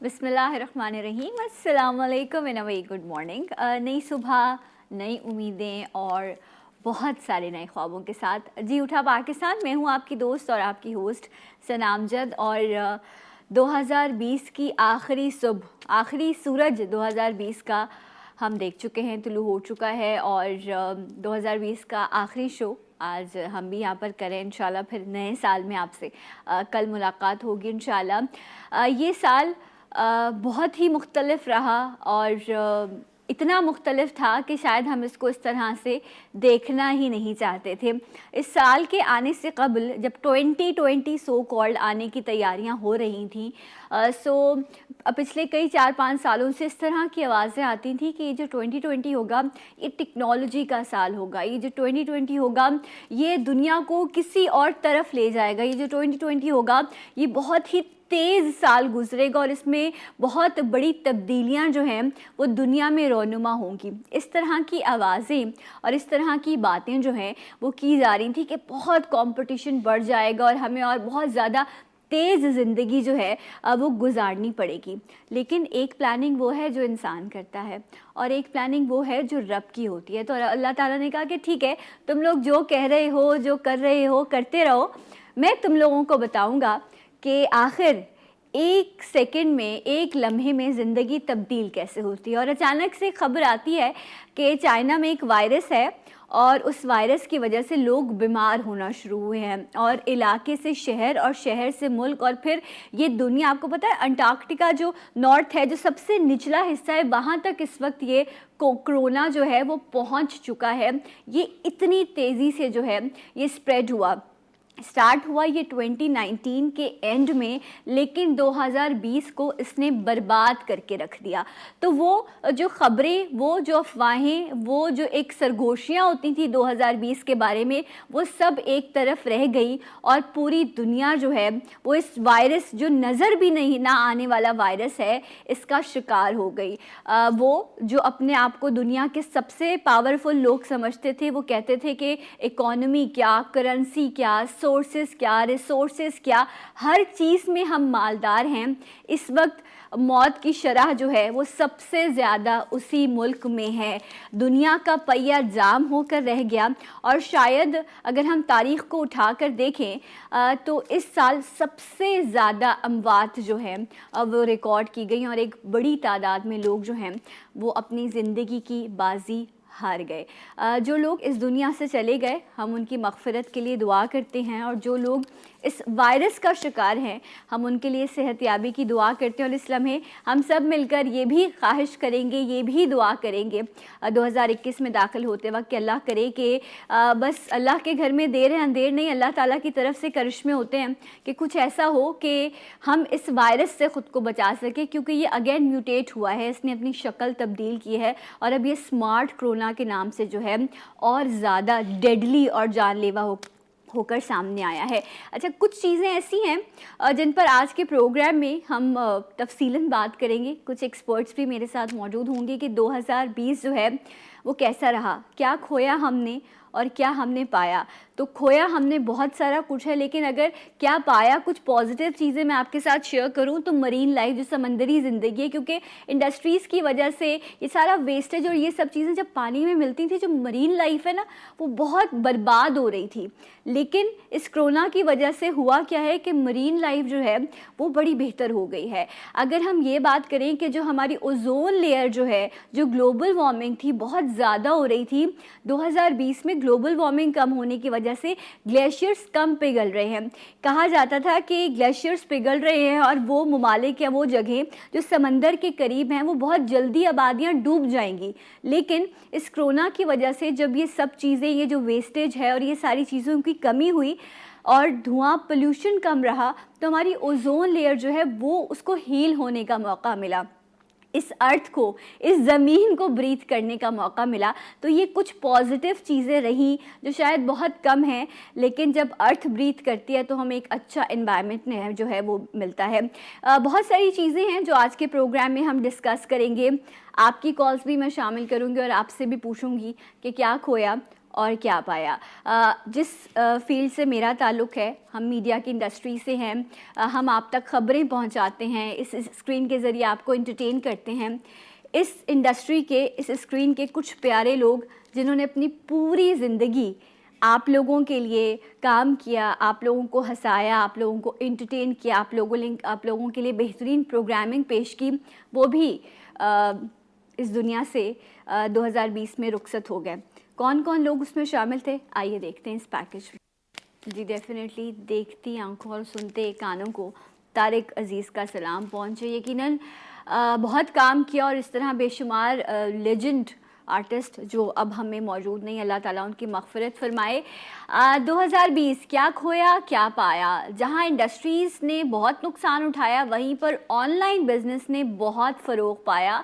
बिस्मिल्लाहिर्रहमानिर्रहीम, अस्सलाम वालेकुम and a very good morning. नई सुबह, नई उम्मीदें और बहुत सारे नए ख्वाबों के साथ जी उठा पाकिस्तान। मैं हूँ आपकी दोस्त और आपकी होस्ट सनामजद। और 2020 की आखिरी सुबह, आखिरी सूरज 2020 का हम देख चुके हैं, तुलू हो चुका है। और 2020 का आखिरी शो आज हम भी यहाँ पर करें इंशाल्लाह। फिर नए साल में आपसे कल मुलाकात होगी इंशाल्लाह। ये साल बहुत ही मुख्तलिफ रहा और इतना मुख्तलिफ था कि शायद हम इसको इस तरह से देखना ही नहीं चाहते थे। इस साल के आने से कबल जब 2020 सो कॉल्ड आने की तैयारियां हो रही थी, पिछले कई 4-5 सालों से इस तरह की आवाज़ें आती थी कि ये जो 2020 होगा ये टेक्नोलॉजी का साल होगा, ये जो 2020 होगा ये दुनिया को किसी और तरफ ले जाएगा, ये जो 2020 होगा ये बहुत ही तेज़ साल गुजरेगा और इसमें बहुत बड़ी तब्दीलियां जो हैं वो दुनिया में रोनुमा होंगी। इस तरह की आवाज़ें और इस तरह की बातें जो हैं वो की जा रही थी कि बहुत कंपटीशन बढ़ जाएगा और हमें और बहुत ज़्यादा तेज़ ज़िंदगी जो है वो गुजारनी पड़ेगी। लेकिन एक प्लानिंग वो है जो इंसान करता है और एक प्लानिंग वो है जो रब की होती है। तो अल्लाह ताला ने कहा कि ठीक है, तुम लोग जो कह रहे हो, जो कर रहे हो, करते रहो, मैं तुम लोगों को बताऊंगा कि आखिर एक सेकंड में, एक लम्हे में ज़िंदगी तब्दील कैसे होती है। और अचानक से खबर आती है कि चाइना में एक वायरस है और उस वायरस की वजह से लोग बीमार होना शुरू हुए हैं और इलाके से शहर और शहर से मुल्क और फिर ये दुनिया। आपको पता है अंटार्कटिका जो नॉर्थ है, जो सबसे निचला हिस्सा है, वहाँ तक इस वक्त ये कोरोना जो है वो पहुँच चुका है। ये इतनी तेज़ी से जो है ये स्प्रेड स्टार्ट हुआ ये 2019 के एंड में, लेकिन 2020 को इसने बर्बाद करके रख दिया। तो वो जो ख़बरें, वो जो अफवाहें, वो जो एक सरगोशियाँ होती थी 2020 के बारे में, वो सब एक तरफ रह गई और पूरी दुनिया जो है वो इस वायरस, जो नज़र भी नहीं ना आने वाला वायरस है, इसका शिकार हो गई। वो जो अपने आप को दुनिया के सबसे पावरफुल लोग समझते थे, वो कहते थे कि इकॉनमी क्या, करेंसी क्या, सोर्सेस क्या, रिसोर्सेस क्या, हर चीज़ में हम मालदार हैं। इस वक्त मौत की शरह जो है वो सबसे ज़्यादा उसी मुल्क में है। दुनिया का पहिया जाम होकर रह गया। और शायद अगर हम तारीख़ को उठा कर देखें तो इस साल सबसे ज़्यादा अमवात जो हैं वो रिकॉर्ड की गई और एक बड़ी तादाद में लोग जो हैं वो अपनी ज़िंदगी की बाजी हार गए। जो लोग इस दुनिया से चले गए, हम उनकी मग़फ़िरत के लिए दुआ करते हैं। और जो लोग इस वायरस का शिकार हैं, हम उनके लिए सेहतयाबी की दुआ करते हैं। और इस लम्हे हम सब मिलकर ये भी ख्वाहिश करेंगे, ये भी दुआ करेंगे 2021 में दाखिल होते वक्त कि अल्लाह करे कि बस अल्लाह के घर में देर है अंधेर नहीं, अल्लाह ताला की तरफ से करिश्मे होते हैं कि कुछ ऐसा हो कि हम इस वायरस से ख़ुद को बचा सकें। क्योंकि ये अगेन म्यूटेट हुआ है, इसने अपनी शक्ल तब्दील की है और अब ये स्मार्ट कोरोना के नाम से जो है और ज़्यादा डेडली और जानलेवा होकर सामने आया है। अच्छा, कुछ चीज़ें ऐसी हैं जिन पर आज के प्रोग्राम में हम तफसीलन बात करेंगे। कुछ एक्सपर्ट्स भी मेरे साथ मौजूद होंगे कि 2020 जो है वो कैसा रहा, क्या खोया हमने और क्या हमने पाया। तो खोया हमने बहुत सारा कुछ है, लेकिन अगर क्या पाया, कुछ पॉजिटिव चीज़ें मैं आपके साथ शेयर करूं तो मरीन लाइफ, जो समंदरी ज़िंदगी है, क्योंकि इंडस्ट्रीज़ की वजह से ये सारा वेस्टेज और ये सब चीज़ें जब पानी में मिलती थी, जो मरीन लाइफ है ना वो बहुत बर्बाद हो रही थी। लेकिन इस कोरोना की वजह से हुआ क्या है कि मरीन लाइफ जो है वो बड़ी बेहतर हो गई है। अगर हम ये बात करें कि जो हमारी ओजोन लेयर जो है, जो ग्लोबल वार्मिंग थी बहुत ज़्यादा हो रही थी, 2020 में ग्लोबल वार्मिंग कम होने की वजह से ग्लेशियर्स कम पिघल रहे हैं। कहा जाता था कि ग्लेशियर्स पिघल रहे हैं और वो ममालिक या वो जगह जो समंदर के करीब हैं वो बहुत जल्दी आबादियां डूब जाएंगी। लेकिन इस कोरोना की वजह से जब ये सब चीज़ें, ये जो वेस्टेज है और ये सारी चीज़ों की कमी हुई और धुआं, पोल्यूशन कम रहा, तो हमारी ओजोन लेयर जो है वो उसको हील होने का मौका मिला, इस अर्थ को, इस ज़मीन को ब्रीथ करने का मौका मिला। तो ये कुछ पॉजिटिव चीज़ें रहीं जो शायद बहुत कम हैं, लेकिन जब अर्थ ब्रीथ करती है तो हमें एक अच्छा इन्वायरमेंट जो है वो मिलता है। बहुत सारी चीज़ें हैं जो आज के प्रोग्राम में हम डिस्कस करेंगे। आपकी कॉल्स भी मैं शामिल करूंगी और आपसे भी पूछूंगी कि क्या खोया और क्या पाया। जिस फील्ड से मेरा ताल्लुक़ है, हम मीडिया की इंडस्ट्री से हैं, हम आप तक ख़बरें पहुंचाते हैं, इस स्क्रीन के ज़रिए आपको एंटरटेन करते हैं। इस इंडस्ट्री के, इस स्क्रीन के कुछ प्यारे लोग जिन्होंने अपनी पूरी ज़िंदगी आप लोगों के लिए काम किया, आप लोगों को हंसाया, आप लोगों को एंटरटेन किया, आप लोगों के लिए बेहतरीन प्रोग्रामिंग पेश की, वो भी इस दुनिया से 2020 में रुखसत हो गए। कौन कौन लोग उसमें शामिल थे, आइए देखते हैं इस पैकेज में। जी डेफिनेटली, देखती आंखों और सुनते कानों को तारिक अज़ीज़ का सलाम पहुँचे। यकीनन बहुत काम किया और इस तरह बेशुमार लेजेंड आर्टिस्ट जो अब हमें मौजूद नहीं, अल्लाह ताला उनकी मग़फ़िरत फ़रमाए। 2020 क्या खोया क्या पाया। जहां इंडस्ट्रीज़ ने बहुत नुकसान उठाया, वहीं पर ऑनलाइन बिज़नेस ने बहुत फ़रोग़ पाया।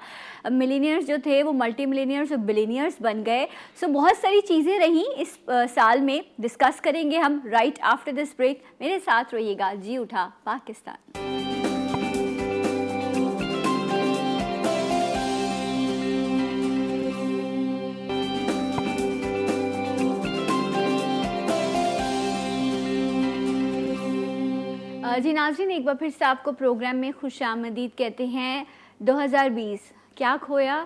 मिलीनियर्स जो थे वो मल्टी मिलीनियर्स और बिलीनियर्स बन गए। सो बहुत सारी चीज़ें रहीं इस साल में, डिस्कस करेंगे हम राइट आफ्टर दिस ब्रेक। मेरे साथ रहिएगा। जी उठा पाकिस्तान। जी नाज़रीन, एक बार फिर से आपको प्रोग्राम में खुशामदीद कहते हैं। 2020 क्या खोया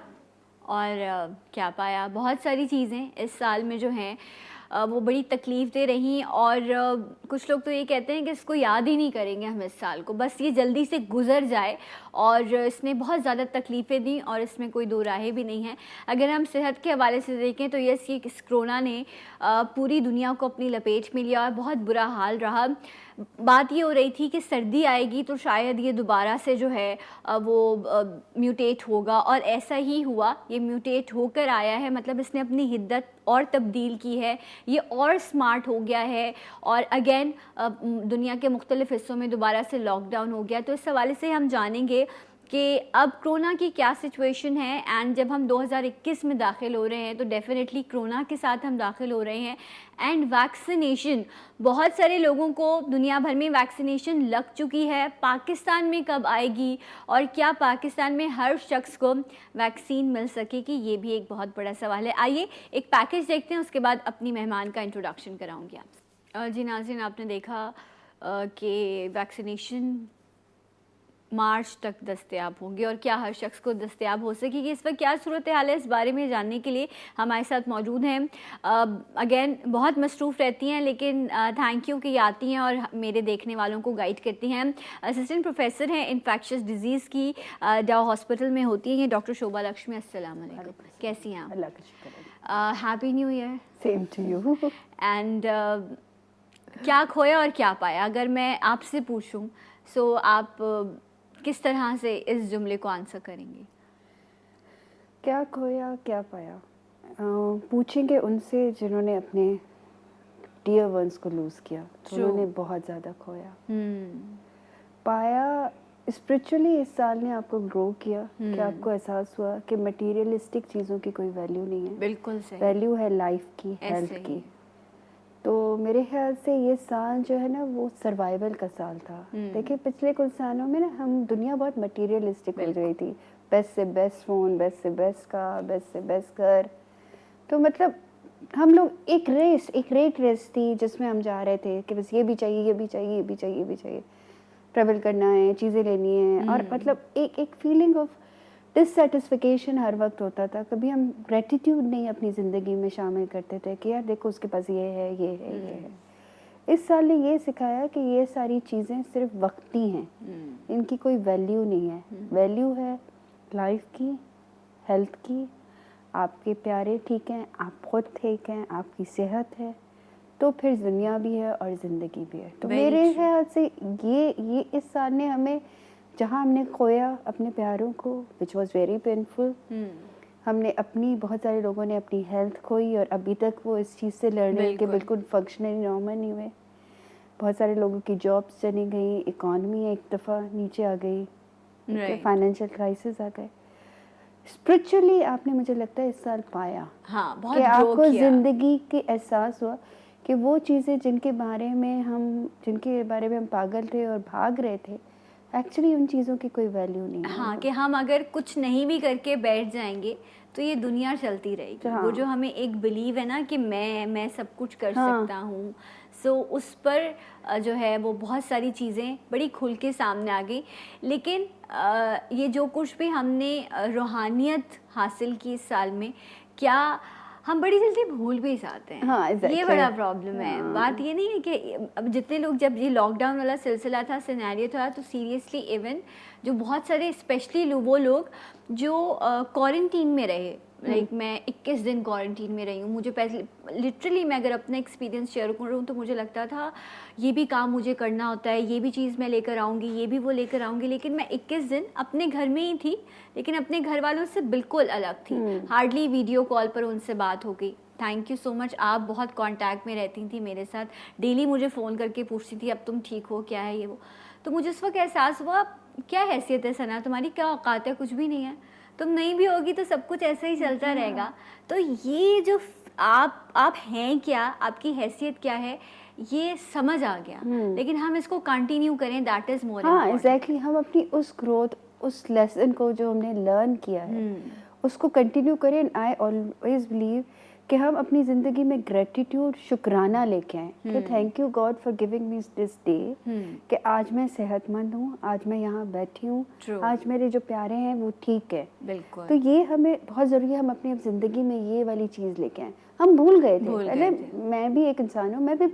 और क्या पाया। बहुत सारी चीज़ें इस साल में जो हैं वो बड़ी तकलीफ़ दे रही, और कुछ लोग तो ये कहते हैं कि इसको याद ही नहीं करेंगे हम इस साल को, बस ये जल्दी से गुज़र जाए। और इसने बहुत ज़्यादा तकलीफ़ें दी और इसमें कोई दो राहें भी नहीं हैं। अगर हम सेहत के हवाले से देखें तो यस, ये इस कोरोना ने पूरी दुनिया को अपनी लपेट में लिया और बहुत बुरा हाल रहा। बात ये हो रही थी कि सर्दी आएगी तो शायद ये दोबारा से जो है वो म्यूटेट होगा, और ऐसा ही हुआ। ये म्यूटेट होकर आया है, मतलब इसने अपनी हिद्दत और तब्दील की है, ये और स्मार्ट हो गया है, और अगेन दुनिया के मुख्तलिफ़ हिस्सों में दोबारा से लॉकडाउन हो गया। तो इस हवाले से हम जानेंगे कि अब कोरोना की क्या सिचुएशन है। एंड जब हम 2021 में दाखिल हो रहे हैं तो डेफिनेटली कोरोना के साथ हम दाखिल हो रहे हैं। एंड वैक्सीनेशन, बहुत सारे लोगों को दुनिया भर में वैक्सीनेशन लग चुकी है। पाकिस्तान में कब आएगी और क्या पाकिस्तान में हर शख्स को वैक्सीन मिल सकेगी, ये भी एक बहुत बड़ा सवाल है। आइए एक पैकेज देखते हैं, उसके बाद अपनी मेहमान का इंट्रोडक्शन कराऊंगी आपसे। जी नाज़रीन, आपने देखा कि वैक्सीनेशन मार्च तक दस्तयाब होंगी, और क्या हर शख्स को दस्तयाब हो सकेगी, इस वक्त क्या सूरत हाल है, इस बारे में जानने के लिए हमारे साथ मौजूद हैं। अगेन बहुत मसरूफ़ रहती हैं, लेकिन थैंक यू कि आती हैं और मेरे देखने वालों को गाइड करती हैं। असिस्टेंट प्रोफेसर हैं इन्फेक्शस डिजीज़ की, डाउ हॉस्पिटल में होती हैं डॉक्टर शोभा लक्ष्मी। अस्सलाम वालेकुम, कैसी हैं आप? अल्लाह का शुक्र है। Happy new year. Same to you. And क्या खोया और क्या पाया, अगर मैं आपसे पूछूं सो आप किस तरह से इस जुमले को आंसर करेंगे? क्या खोया क्या पाया, पूछेंगे उनसे जिन्होंने अपने डियर वंस को लूज़ किया, तो उन्होंने बहुत ज़्यादा खोया। पाया, स्पिरिचुअली इस साल ने आपको ग्रो किया कि आपको एहसास हुआ कि मटेरियलिस्टिक चीज़ों की कोई वैल्यू नहीं है। बिल्कुल सही। वैल्यू है लाइफ की, हेल्थ की। तो मेरे ख्याल से ये साल जो है ना वो सर्वाइवल का साल था। देखिए पिछले कुछ सालों में ना हम दुनिया बहुत मटेरियलिस्टिक हो गई थी। बेस्ट से बेस्ट फ़ोन, बेस्ट से बेस्ट कार, बेस्ट से बेस्ट घर। तो मतलब हम लोग एक रेट रेस थी जिसमें हम जा रहे थे कि बस ये भी चाहिए, ये भी चाहिए, ये भी चाहिए, ये भी चाहिए, ट्रैवल करना है, चीज़ें लेनी है, और मतलब एक फीलिंग ऑफ डिससेटिस्फिकेशन हर वक्त होता था। कभी हम ग्रेटिट्यूड नहीं अपनी ज़िंदगी में शामिल करते थे कि यार देखो उसके पास ये है, ये है, ये है। इस साल ने ये सिखाया कि ये सारी चीज़ें सिर्फ वक्ती हैं, इनकी कोई वैल्यू नहीं है। वैल्यू है लाइफ की, हेल्थ की, आपके प्यारे ठीक हैं, आप खुद ठीक हैं, आपकी सेहत है, तो फिर दुनिया भी है और ज़िंदगी भी है। तो मेरे ख्याल से ये इस साल ने हमें, जहाँ हमने खोया अपने प्यारों को, विच वॉज वेरी पेनफुल, हमने अपनी, बहुत सारे लोगों ने अपनी हेल्थ खोई और अभी तक वो इस चीज़ से लड़ रहे हैं कि बिल्कुल फंक्शनली नॉर्मल नहीं हुए। बहुत सारे लोगों की जॉब्स चली गई, इकॉनमी एक दफ़ा नीचे आ गई, फाइनेंशियल क्राइसिस आ गए। स्पिरिचुअली आपने, मुझे लगता है इस साल पाया बहुत कि आपको ज़िंदगी के एहसास हुआ कि वो चीज़ें जिनके बारे में हम पागल थे और भाग रहे थे, एक्चुअली उन चीज़ों की कोई वैल्यू नहीं है। हाँ, कि हम अगर कुछ नहीं भी करके बैठ जाएंगे तो ये दुनिया चलती रहेगी। हाँ। वो जो हमें एक बिलीव है ना कि मैं सब कुछ कर हाँ। सकता हूँ, सो उस पर जो है वो बहुत सारी चीज़ें बड़ी खुल के सामने आ गई। लेकिन ये जो कुछ भी हमने रूहानियत हासिल की इस साल में, क्या हम बड़ी जल्दी भूल भी जाते हैं। हाँ, exactly. ये बड़ा प्रॉब्लम है। हाँ। बात ये नहीं है कि अब जितने लोग, जब ये लॉकडाउन वाला सिलसिला था, सिनेरियो था, तो सीरियसली इवन जो बहुत सारे स्पेशली वो लोग जो क्वारंटीन में रहे, लाइक मैं 21 दिन क्वारंटीन में रही हूँ। मुझे पहले लिटरली, मैं अगर अपना एक्सपीरियंस शेयर करूँ तो मुझे लगता था ये भी काम मुझे करना होता है, ये भी चीज़ मैं लेकर आऊँगी, ये भी वो लेकर आऊँगी। लेकिन मैं 21 दिन अपने घर में ही थी, लेकिन अपने घर वालों से बिल्कुल अलग थी। हार्डली वीडियो कॉल पर उनसे बात हो गई। थैंक यू सो मच, आप बहुत कांटेक्ट में रहती थी मेरे साथ, डेली मुझे फ़ोन करके पूछती थी अब तुम ठीक हो, क्या है ये वो। तो मुझे उस वक्त एहसास हुआ, क्या हैसियत है सना तुम्हारी, क्या औकात है, कुछ भी नहीं है, तुम नहीं भी होगी तो सब कुछ ऐसे ही चलता रहेगा। तो ये जो आप हैं क्या, आपकी हैसियत क्या है, ये समझ आ गया। लेकिन हम इसको कंटिन्यू करें, दैट इज़ मोर हाँ, एग्जैक्टली। हम अपनी उस ग्रोथ, उस लेसन को जो हमने लर्न किया है उसको कंटिन्यू करें। आई ऑलवेज बिलीव कि हम अपनी ज़िंदगी में ग्रेटिट्यूड, शुक्राना लेके आएँ कि thank you God for giving me this day, कि आज मैं सेहतमंद हूँ, आज मैं यहाँ बैठी हूँ, आज मेरे जो प्यारे हैं वो ठीक है। बिल्कुल। तो ये हमें बहुत ज़रूरी है, हम अपनी ज़िंदगी में ये वाली चीज़ लेके आएँ। हम भूल गए थे पहले। मैं भी एक इंसान हूँ, मैं भी,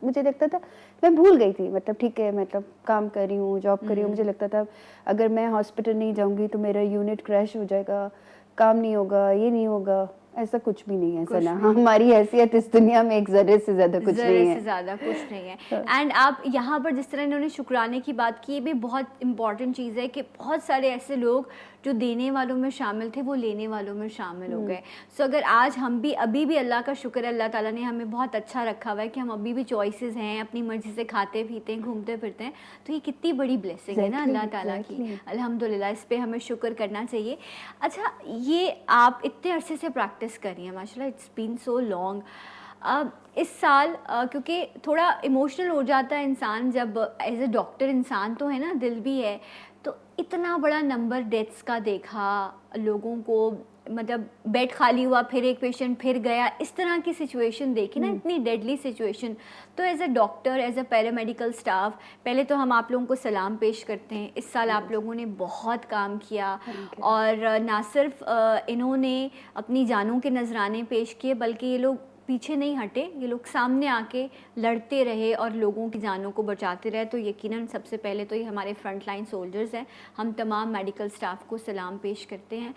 मुझे लगता था, मैं भूल गई थी, मतलब ठीक है, मतलब काम कर रही हूँ, जॉब कर रही हूँ, मुझे लगता था अगर मैं हॉस्पिटल नहीं जाऊँगी तो मेरा यूनिट क्रैश हो जाएगा, काम नहीं होगा, ये नहीं होगा। ऐसा कुछ भी नहीं है सना। हमारी हैसियत इस दुनिया में एक ज़र्रे से ज़्यादा कुछ नहीं है। ज़र्रे से ज़्यादा कुछ नहीं है। एंड आप यहाँ पर जिस तरह इन्होंने शुक्राने की बात की, ये भी बहुत इंपॉर्टेंट चीज़ है कि बहुत सारे ऐसे लोग जो देने वालों में शामिल थे वो लेने वालों में शामिल हो गए। सो अगर आज हम भी, अभी भी अल्लाह का शुक्र है, अल्लाह ताला ने हमें बहुत अच्छा रखा हुआ है कि हम अभी भी चॉइसेस हैं, अपनी मर्जी से खाते पीते हैं, घूमते फिरते हैं। तो ये कितनी बड़ी ब्लेसिंग है ना अल्लाह ताला की। अल्हम्दुलिल्लाह, इस पे हमें शुक्र करना चाहिए। अच्छा, ये आप इतने अरसे से प्रैक्टिस कर रही हैं माशाल्लाह, इट्स बीन सो लॉन्ग। इस साल क्योंकि थोड़ा इमोशनल हो जाता है इंसान जब एज ए डॉक्टर, इंसान तो है ना, दिल भी है, तो इतना बड़ा नंबर डेथ्स का देखा, लोगों को मतलब बेड खाली हुआ, फिर एक पेशेंट फिर गया, इस तरह की सिचुएशन देखी ना, इतनी डेडली सिचुएशन। तो as a doctor, as a paramedical staff, पहले तो हम आप लोगों को सलाम पेश करते हैं। इस साल आप लोगों ने बहुत काम किया, और ना सिर्फ इन्होंने अपनी जानों के नजराने पेश किए, बल्कि ये लोग पीछे नहीं हटे, ये लोग सामने आके लड़ते रहे और लोगों की जानों को बचाते रहे। तो यकीनन सबसे पहले तो ये हमारे फ्रंट लाइन सोल्जर्स हैं। हम तमाम मेडिकल स्टाफ को सलाम पेश करते हैं।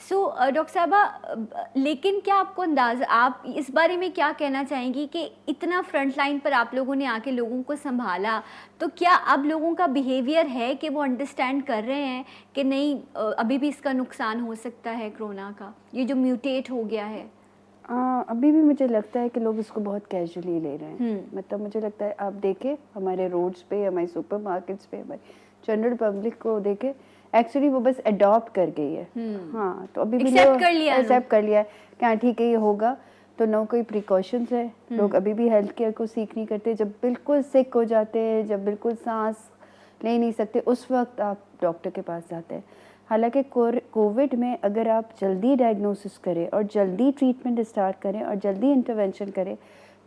सो डॉक्टर साहबा, लेकिन क्या आपको अंदाज़ा, आप इस बारे में क्या कहना चाहेंगी कि इतना फ्रंट लाइन पर आप लोगों ने आके लोगों को संभाला, तो क्या अब लोगों का बिहेवियर है कि वो अंडरस्टैंड कर रहे हैं कि नहीं अभी भी इसका नुकसान हो सकता है, कोरोना का ये जो म्यूटेट हो गया है? अभी भी मुझे लगता है कि लोग इसको बहुत कैजुअली ले रहे हैं। मतलब मुझे लगता है, आप देखें हमारे रोड्स पे, हमारे सुपरमार्केट्स पे, हमारी जनरल पब्लिक को देखे, एक्चुअली वो बस अडॉप्ट कर गई है। हाँ, तो अभी भी एक्सेप्ट कर लिया है कि हाँ ठीक है ये होगा, तो नो कोई प्रिकॉशंस है। लोग अभी भी हेल्थ केयर को सीख नहीं करते। जब बिल्कुल सिक हो जाते हैं, जब बिल्कुल सांस ले नहीं सकते, उस वक्त आप डॉक्टर के पास जाते हैं। हालांकि कोविड में अगर आप जल्दी डायग्नोसिस करें और जल्दी ट्रीटमेंट स्टार्ट करें और जल्दी इंटरवेंशन करें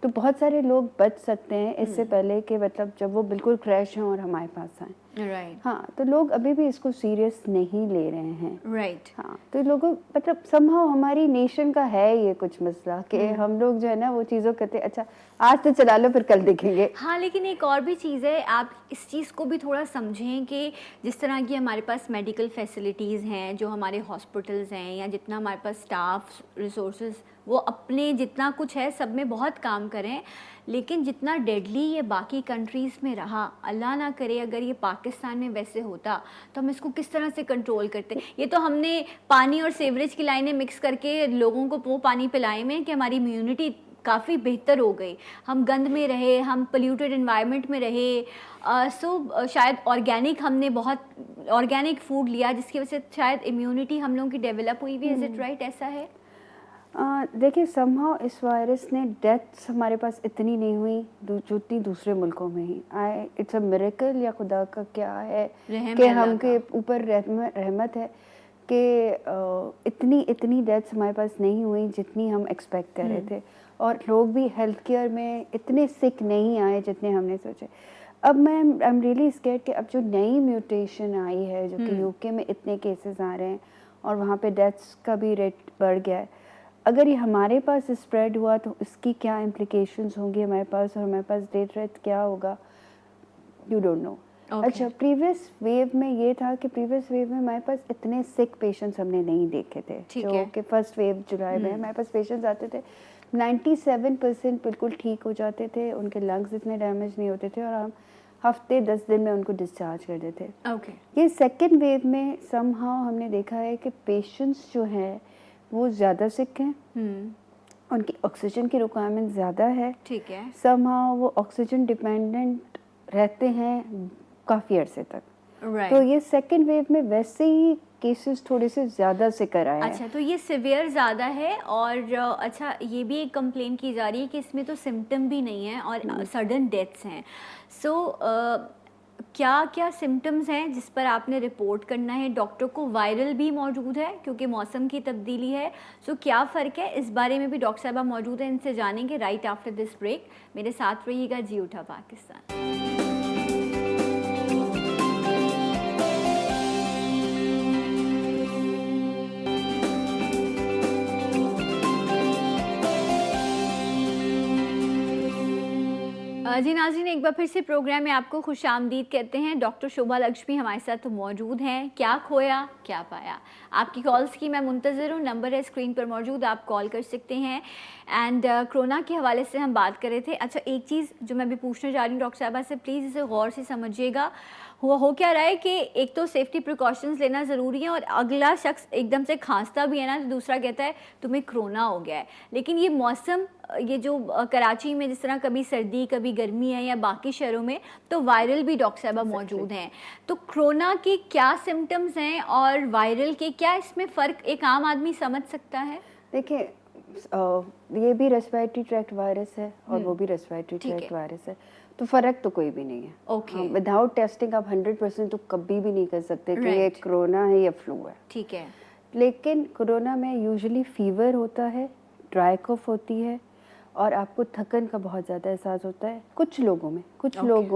तो बहुत सारे लोग बच सकते हैं, इससे पहले कि मतलब जब वो बिल्कुल क्रैश हों और हमारे पास आएँ। राइट। हाँ, तो लोग अभी भी इसको सीरियस नहीं ले रहे हैं। राइट। हाँ, तो लोगों, मतलब समहाउ हमारी नेशन का है ये कुछ मसला कि हम लोग जो है ना वो चीज़ों कहते हैं अच्छा आज तो चला लो फिर कल देखेंगे। हाँ, लेकिन एक और भी चीज़ है, आप इस चीज़ को भी थोड़ा समझें कि जिस तरह की हमारे पास मेडिकल फैसिलिटीज़ हैं, जो हमारे हॉस्पिटल्स हैं, या जितना हमारे पास स्टाफ रिसोर्सेज, वो अपने जितना कुछ है सब में बहुत काम करें। लेकिन जितना डेडली ये बाकी कंट्रीज़ में रहा, अल्लाह ना करे अगर ये पाकिस्तान में वैसे होता तो हम इसको किस तरह से कंट्रोल करते। ये तो हमने पानी और सीवरेज की लाइनें मिक्स करके लोगों को वो पानी पिलाए में कि हमारी इम्यूनिटी काफ़ी बेहतर हो गई। हम गंद में रहे, हम पोल्यूटेड एनवायरनमेंट में रहे। सो शायद ऑर्गेनिक, हमने बहुत ऑर्गेनिक फूड लिया जिसकी वजह से शायद इम्यूनिटी हम लोगों की डेवलप हुई भी। इज इट राइट, ऐसा है? देखिए समहाउ इस वायरस ने डेथ्स हमारे पास इतनी नहीं हुई जितनी दूसरे मुल्कों में ही आए। इट्स अ मिरेकल या खुदा का क्या है कि हमके ऊपर रहमत है कि इतनी डेथ्स हमारे पास नहीं हुई जितनी हम एक्सपेक्ट कर रहे थे, और लोग भी हेल्थ केयर में इतने सिक नहीं आए जितने हमने सोचे। अब मैं आई एम रियली स्कैर्ड कि अब जो नई म्यूटेशन आई है जो कि यूके में इतने केसेस आ रहे हैं और वहाँ पे डेथ्स का भी रेट बढ़ गया है, अगर ये हमारे पास स्प्रेड हुआ तो इसकी क्या इम्प्लिकेशंस होंगी हमारे पास, और हमारे पास डेथ रेट क्या होगा, यू डोंट नो। अच्छा, प्रीवियस वेव में ये था कि प्रीवियस वेव में हमारे पास इतने सिक पेशेंट्स हमने नहीं देखे थे, जो कि फर्स्ट वेव जुलाई में हमारे पास पेशेंट्स आते थे 97% बिल्कुल ठीक हो जाते थे, उनके लंग्स इतने डैमेज नहीं होते थे और हम हफ्ते 10 दिन में उनको डिस्चार्ज कर देते। ये सेकेंड वेव में समहाउ हमने देखा है कि पेशेंट्स जो हैं वो ज़्यादा सिक हैं, उनकी ऑक्सीजन की रिक्वायरमेंट ज़्यादा है, ठीक है, समहाउ वो ऑक्सीजन डिपेंडेंट रहते हैं काफ़ी अरसे तक। तो ये सेकेंड वेव में वैसे ही केसेस थोड़े से ज़्यादा सिकर आए हैं। अच्छा, तो ये सिवियर ज़्यादा है, और अच्छा ये भी एक कंप्लेन की जा रही है कि इसमें तो सिम्टम भी नहीं है और सडन डेथ्स हैं। सो क्या क्या सिम्टम्स हैं जिस पर आपने रिपोर्ट करना है? डॉक्टर को वायरल भी मौजूद है क्योंकि मौसम की तब्दीली है, सो क्या फ़र्क है, इस बारे में भी डॉक्टर साहबा मौजूद हैं, इनसे जानेंगे राइट आफ्टर दिस ब्रेक। मेरे साथ रहिएगा जी उठा पाकिस्तान। जी नाज़रीन, एक बार फिर से प्रोग्राम में आपको खुश आमदीद कहते हैं। डॉक्टर शोभा लक्ष्मी हमारे साथ मौजूद हैं। क्या खोया क्या पाया, आपकी कॉल्स की मैं मुंतज़र हूँ। नंबर है स्क्रीन पर मौजूद, आप कॉल कर सकते हैं। एंड कोरोना के हवाले से हम बात कर रहे थे। अच्छा, एक चीज़ जो मैं भी पूछने जा रही हूँ डॉक्टर साहबा से, प्लीज़ इसे गौर से समझिएगा। हो क्या रहा है कि एक तो सेफ्टी प्रिकॉशंस लेना ज़रूरी है, और अगला शख्स एकदम से खांसता भी है ना तो दूसरा कहता है तुम्हें कोरोना हो गया है। लेकिन ये मौसम, ये जो कराची में जिस तरह कभी सर्दी कभी गर्मी है, या बाकी शहरों में तो वायरल भी डॉक्टर साहबा मौजूद हैं। तो कोरोना के क्या सिम्टम्स हैं और वायरल के क्या, इसमें फ़र्क एक आम आदमी समझ सकता है? देखिए, ये भी रेस्पिरेटरी ट्रैक्ट वायरस है और वो भी रेस्पिरेटरी ट्रैक्ट वायरस है, तो फ़र्क तो कोई भी नहीं है। ओके, विदाउट टेस्टिंग आप 100% तो कभी भी नहीं कर सकते कि ये कोरोना है या फ्लू है। ठीक है, लेकिन कोरोना में यूजुअली फीवर होता है, ड्राई कफ होती है, और आपको थकन का बहुत ज़्यादा एहसास होता है कुछ लोगों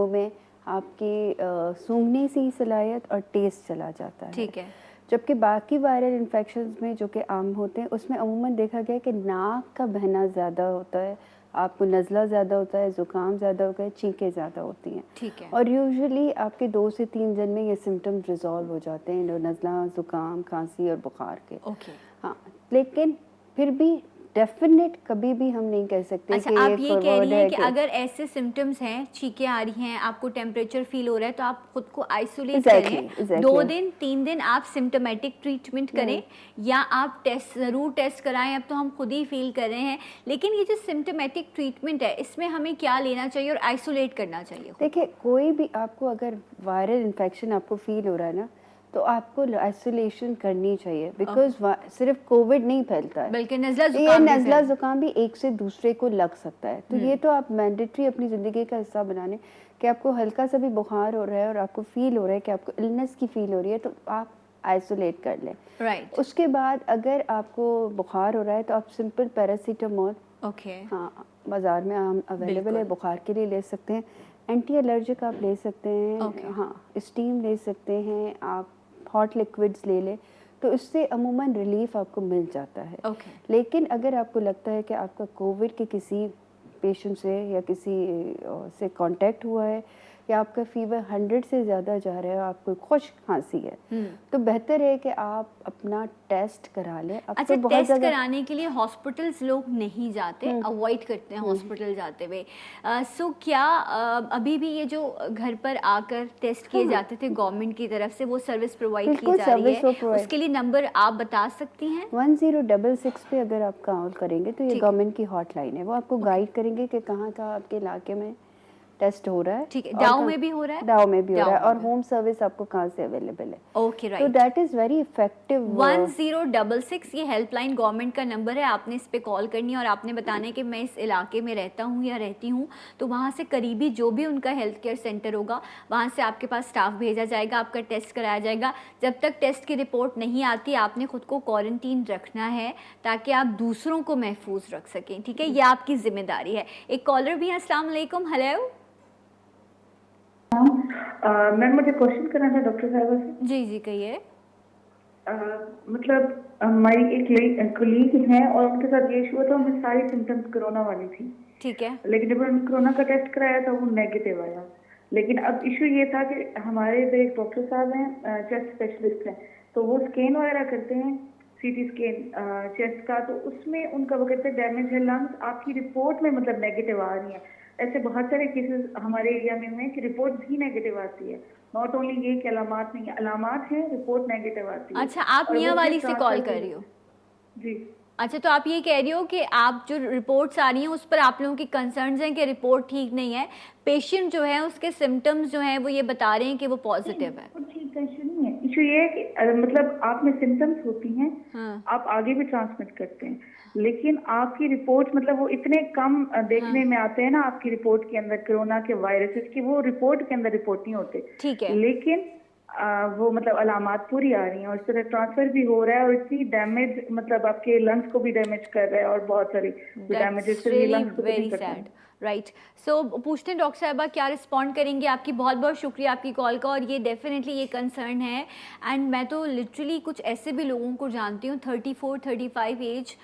में आपकी सूंघने की सलाहियत और टेस्ट चला जाता है। ठीक है, जबकि बाकी वायरल इन्फेक्शंस में जो कि आम होते हैं उसमें अमूमन देखा गया है कि नाक का बहना ज़्यादा होता है, आपको नज़ला ज़्यादा होता है, ज़ुकाम ज़्यादा होता है, छींकें ज़्यादा होती हैं। ठीक है, और यूजुअली आपके 2 से 3 दिन में ये सिम्टम्स रिजॉल्व हो जाते हैं, नज़ला, ज़ुकाम, खांसी और बुखार के। ओके, हाँ, लेकिन फिर भी डेफिनेट कभी भी हम नहीं कह सकते। अच्छा, कि आप ये कह रही हैं कि अगर ऐसे सिम्टम्स हैं, छींकें आ रही हैं, आपको टेम्परेचर फील हो रहा है, तो आप खुद को आइसोलेट करें। 2 दिन 3 दिन आप सिम्टोमेटिक ट्रीटमेंट करें, या आप ज़रूर टेस्ट कराएं। अब तो हम खुद ही फील कर रहे हैं, लेकिन ये जो सिम्टोमेटिक ट्रीटमेंट है इसमें हमें क्या लेना चाहिए और आइसोलेट करना चाहिए? देखिए, कोई भी आपको अगर वायरल इन्फेक्शन आपको फील हो रहा है ना, तो आपको आइसोलेशन करनी चाहिए, बिकॉज सिर्फ कोविड नहीं फैलता है, बल्कि नज़ला ज़ुकाम भी एक से दूसरे को लग सकता है। तो ये तो आप मैंडेटरी अपनी ज़िंदगी का हिस्सा बनाने कि आपको हल्का सा भी बुखार हो रहा है और आपको फील हो रहा है कि आपको इलनेस की फील हो रही है, तो आप आइसोलेट कर लें। राइट। उसके बाद अगर आपको बुखार हो रहा है तो आप सिंपल पैरासीटामोल, हाँ, बाज़ार में आम अवेलेबल है, बुखार के लिए ले सकते हैं। एंटी एलर्जिक आप ले सकते हैं, हाँ, स्टीम ले सकते हैं, आप हॉट लिक्विड्स ले लें, तो इससे अमूमन रिलीफ आपको मिल जाता है। लेकिन अगर आपको लगता है कि आपका कोविड के किसी पेशेंट से या किसी से कांटेक्ट हुआ है, या आपका फीवर 100 से ज़्यादा जा रहा है, आपको खुश्क खांसी है, तो बेहतर है कि आप अपना टेस्ट करा लें। अच्छा, तो टेस्ट कराने के लिए हॉस्पिटल्स लोग नहीं जाते, अवॉइड करते हैं हॉस्पिटल जाते हुए। सो क्या अभी भी ये जो घर पर आकर टेस्ट किए जाते थे गवर्नमेंट की तरफ से, वो सर्विस प्रोवाइड की जा रही है? उसके लिए नंबर आप बता सकती हैं? 1066 पे अगर आप कॉल करेंगे तो ये गवर्नमेंट की हॉटलाइन है, वो आपको गाइड करेंगे कि कहाँ आपके इलाके में टेस्ट हो रहा है। ठीक है, और डाउ में भी हो रहा है? डाउ में भी हो डाउ रहा है, और में। होम सर्विस आपको कहाँ से अवेलेबल है। ओके, तो right. That is very effective. 1066 ये हेल्पलाइन गवर्नमेंट का नंबर है, आपने इस पे कॉल करनी है और आपने बताना है कि मैं इस इलाके में रहता हूँ या रहती हूँ, तो वहाँ से करीबी जो भी उनका हेल्थ केयर सेंटर होगा वहाँ से आपके पास स्टाफ भेजा जाएगा, आपका टेस्ट कराया जाएगा। जब तक टेस्ट की रिपोर्ट नहीं आती आपने खुद को क्वारंटीन रखना है ताकि आप दूसरों को महफूज रख सकें, ठीक है, ये आपकी जिम्मेदारी है। एक कॉलर भी है, अस्सलाम वालेकुम। हेलो मैम, मुझे क्वेश्चन करना था डॉक्टर साहबा से। जी जी कहिए। मतलब हमारी एक कोलीग है और उनके साथ ये इशू हुआ था, उनमें सारी सिम्टम्स कोरोना वाली थी, ठीक है। लेकिन जब उन्होंने कोरोना का टेस्ट कराया था वो नेगेटिव आया। लेकिन अब इशू ये था कि हमारे इधर एक डॉक्टर साहब हैं, चेस्ट स्पेशलिस्ट हैं, तो वो स्कैन वगैरह करते हैं, सीटी स्कैन चेस्ट का, तो उसमें उनका वो कहते हैं डैमेज है लंग्स, आपकी रिपोर्ट में मतलब नेगेटिव आ रही है। ऐसे बहुत सारे केसेस हमारे एरिया में हुए हैं कि रिपोर्ट भी नेगेटिव आती है, नॉट ओनली ये कि अलामात नहीं है, अलामात है, रिपोर्ट नेगेटिव आती है। अच्छा, आप मियाँ वाली से कॉल कर रही हो? जी। अच्छा, तो आप ये कह रही हो कि आप जो रिपोर्ट्स आ रही हैं उस पर आप लोगों की कंसर्न्स हैं कि रिपोर्ट ठीक नहीं है, पेशेंट जो है उसके सिम्टम्स जो हैं वो ये बता रहे हैं कि वो पॉजिटिव है। ठीक है, इशू नहीं है। इशू ये है कि मतलब आप में सिम्टम्स होती हैं, हाँ। आप आगे भी ट्रांसमिट करते हैं, लेकिन आपकी रिपोर्ट मतलब वो इतने कम देखने में आते हैं ना आपकी रिपोर्ट के अंदर कोरोना के वायरसेस की, वो रिपोर्ट के अंदर रिपोर्ट नहीं होते। ठीक है। लेकिन वो मतलब अलामात पूरी आ रही हैं और इस तरह ट्रांसफर भी हो रहा है, और इतनी डैमेज मतलब आपके लंग्स को भी डैमेज कर रहा है और बहुत सारी डैमेजेस से लंग्स को भी वेरी करता सैड, है। राइट। सो पूछते हैं डॉक्टर साहबा क्या रिस्पॉन्ड करेंगे। आपकी बहुत बहुत शुक्रिया आपकी कॉल का, और ये डेफिनेटली ये कंसर्न है। एंड मैं तो लिटरली कुछ ऐसे भी लोगों को जानती हूँ 34-35 एज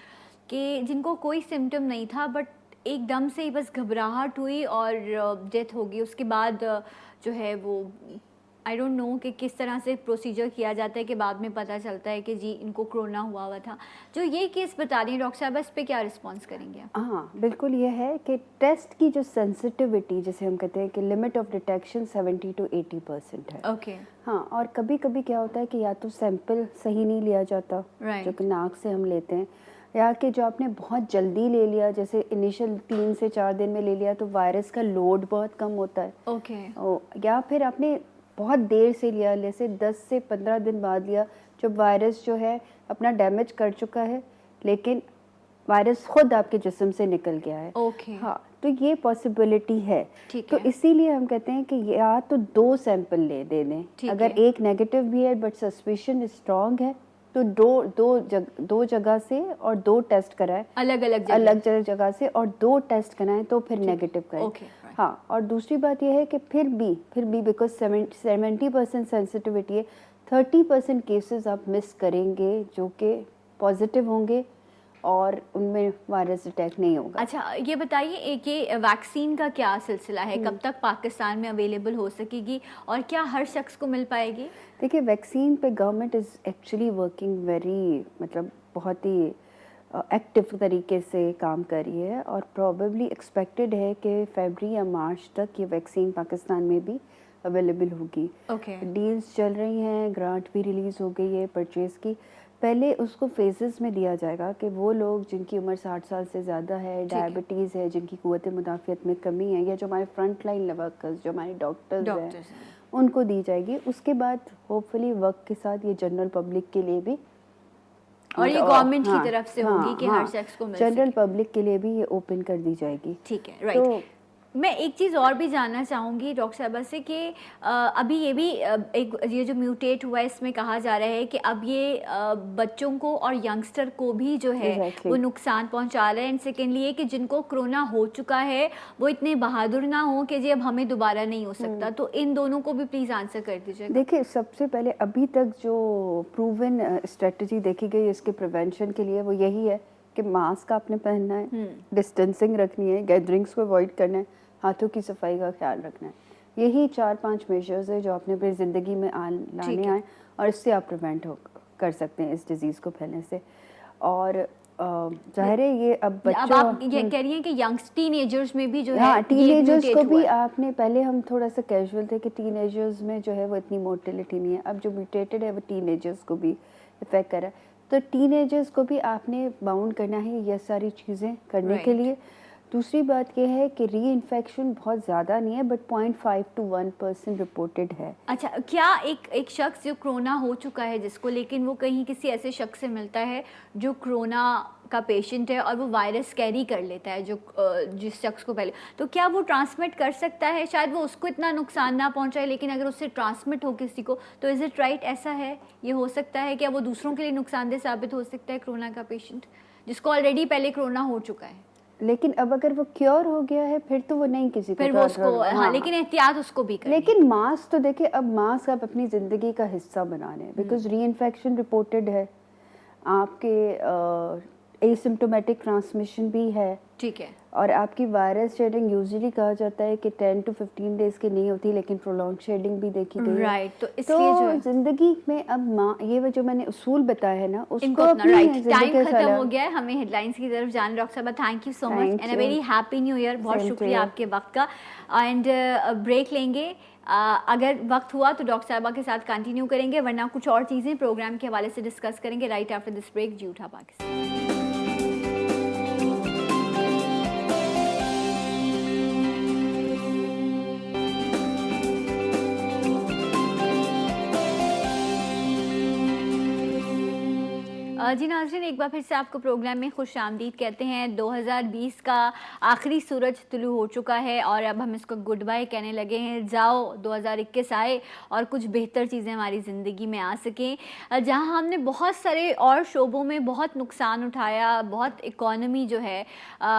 के जिनको कोई सिम्टम नहीं था, बट एकदम से ही बस घबराहट हुई और डेथ हो गई। उसके बाद जो है वो आई डोंट नो कि किस तरह से प्रोसीजर किया जाता है कि बाद में पता चलता है कि जी इनको कोरोना हुआ था। जो ये केस बता रही हैं डॉक्टर साहब, इस पे क्या रिस्पॉन्स करेंगे आप? हाँ बिल्कुल, ये है कि टेस्ट की जो सेंसिटिविटी जिसे हम कहते हैं कि लिमिट ऑफ डिटेक्शन 70 to 80% है। ओके। हाँ, और कभी कभी क्या होता है कि या तो सैंपल सही नहीं लिया जाता, Right. जो कि नाक से हम लेते हैं, या कि जो आपने बहुत जल्दी ले लिया, जैसे इनिशियल 3 से 4 दिन में ले लिया, तो वायरस का लोड बहुत कम होता है। ओके। या फिर आपने बहुत देर से लिया, जैसे 10 से 15 दिन बाद लिया, जब वायरस जो है अपना डैमेज कर चुका है लेकिन वायरस खुद आपके जिस्म से निकल गया है। ओके। हाँ, तो ये पॉसिबिलिटी है। ठीक तो है। इसीलिए हम कहते हैं कि या तो 2 सैंपल ले दे दें, ठीक अगर है। एक नेगेटिव भी है बट सस्पिशन स्ट्रॉन्ग है तो दो जगह से और 2 टेस्ट कराएं, अलग अलग अलग जगह से, और 2 टेस्ट कराएं तो फिर नेगेटिव करें। Okay, right. हाँ, और दूसरी बात यह है कि फिर भी बिकॉज 70% सेंसिटिविटी है, 30% केसेस आप मिस करेंगे जो कि पॉजिटिव होंगे और उनमें वायरस अटैक नहीं होगा। अच्छा, ये बताइए एक ये वैक्सीन का क्या सिलसिला है, कब तक पाकिस्तान में अवेलेबल हो सकेगी और क्या हर शख्स को मिल पाएगी? देखिए, वैक्सीन पे government is actually working very, मतलब बहुत ही एक्टिव तरीके से काम कर रही है, और प्रॉबेबली एक्सपेक्टेड है कि फरवरी या मार्च तक ये वैक्सीन पाकिस्तान में भी अवेलेबल होगी। ओके। डील्स चल रही हैं, ग्रांट भी रिलीज़ हो गई है परचेज़ की। पहले उसको फेजेस में दिया जाएगा कि वो लोग जिनकी उम्र 60 साल से ज़्यादा है, डायबिटीज़ है, जिनकी क़ुव्वत मुदाफ़ियत में कमी है, या जो हमारे फ्रंट लाइन वर्कर्स, जो हमारे डॉक्टर्स हैं, उनको दी जाएगी। उसके बाद होपफुली वक्त के साथ ये जनरल पब्लिक के लिए भी, और ये गवर्नमेंट की तरफ से होगी कि हर शख्स को मिल सके। जनरल पब्लिक के लिए भी ये ओपन कर दी जाएगी। ठीक है, राइट। तो मैं एक चीज़ और भी जानना चाहूँगी डॉक्टर साहबा से कि अभी ये भी एक ये जो म्यूटेट हुआ है इसमें कहा जा रहा है कि अब ये बच्चों को और यंगस्टर को भी जो है वो नुकसान पहुंचा रहा है। एंड सेकेंडली ये कि जिनको कोरोना हो चुका है वो इतने बहादुर ना हो कि जी अब हमें दोबारा नहीं हो सकता। तो इन दोनों को भी प्लीज़ आंसर कर दीजिए। देखिए, सबसे पहले अभी तक जो प्रूवन स्ट्रेटजी देखी गई इसके प्रिवेंशन के लिए वो यही है कि मास्क आपने पहनना है, डिस्टेंसिंग रखनी है, गैदरिंग्स को अवॉइड करना है, हाथों की सफाई का ख्याल रखना है। यही 4-5 मेजर्स है जो आपने अपनी ज़िंदगी में लाने आए, और इससे आप प्रिवेंट कर सकते हैं इस डिज़ीज़ को फैलने से। और जाहिर है ये अब बच्चों, आप ये कह रही हैं कि यंग्स टीनेजर्स में भी जो है, हाँ, टीनेजर्स को भी आपने, पहले हम थोड़ा सा कैजुअल थे कि टीनेजर्स में जो है वो इतनी मोर्टेलिटी नहीं है, अब जो म्यूटेटेड है वो टीनेजर्स को भी इफेक्ट कर रहा है। तो टीनेजर्स को भी आपने बाउंड करना है ये सारी चीज़ें करने के लिए। दूसरी बात यह है कि री इन्फेक्शन बहुत ज़्यादा नहीं है, बट 0.5 to 1% रिपोर्टेड है। अच्छा, क्या एक शख्स जो कोरोना हो चुका है जिसको, लेकिन वो कहीं किसी ऐसे शख्स से मिलता है जो कोरोना का पेशेंट है और वो वायरस कैरी कर लेता है जो जिस शख्स को पहले, तो क्या वो ट्रांसमिट कर सकता है? शायद वो उसको इतना नुकसान ना पहुंचाए, लेकिन अगर उससे ट्रांसमिट हो किसी को तो इज़ इट राइट, ऐसा है? ये हो सकता है क्या वो दूसरों के लिए नुकसानदेह साबित हो सकता है कोरोना का पेशेंट जिसको ऑलरेडी पहले कोरोना हो चुका है? लेकिन अब अगर वो क्योर हो गया है फिर तो वो नहीं किसी को फिर वो उसको हाँ, लेकिन एहतियात उसको भी करनी। लेकिन मास्क तो देखिए, अब मास्क आप अपनी ज़िंदगी का हिस्सा बना लें, बिकॉज री इन्फेक्शन रिपोर्टेड है, आपके एसिम्प्टोमेटिक ट्रांसमिशन भी है, ठीक है, और आपकी वायरस शेडिंग यूजुअली कहा जाता है कि 10 to 15 डेज की नहीं होती, लेकिन प्रोलॉन्ग शेडिंग भी देखी गई है। राइट, तो इसलिए जो है जिंदगी में अब ये जो मैंने उसूल बताया है ना, उसको इनको अपना अपनी राइट, जिंदगी टाइम का खत्म सलाह- हो गया है, हमें हेडलाइंस की तरफ जाना। डॉक्टर साहब, thank you so much Thank and a you. Very happy new year. बहुत Same to शुक्रिया you. आपके वक्त का। एंड ब्रेक लेंगे, अगर वक्त हुआ तो डॉक्टर साहबा के साथ कंटिन्यू करेंगे, वरना कुछ और चीज़ें प्रोग्राम के हवाले से डिस्कस करेंगे राइट आफ्टर दिस ब्रेक। जी उठा पाकिस्तान। जी नाज़रीन, एक बार फिर से आपको प्रोग्राम में खुश आमदीद कहते हैं। 2020 का आखिरी सूरज तुलू हो चुका है और अब हम इसको गुड बाय कहने लगे हैं। जाओ 2021 आए और कुछ बेहतर चीज़ें हमारी ज़िंदगी में आ सकें। जहां हमने बहुत सारे और शोबों में बहुत नुकसान उठाया, बहुत इकॉनमी जो है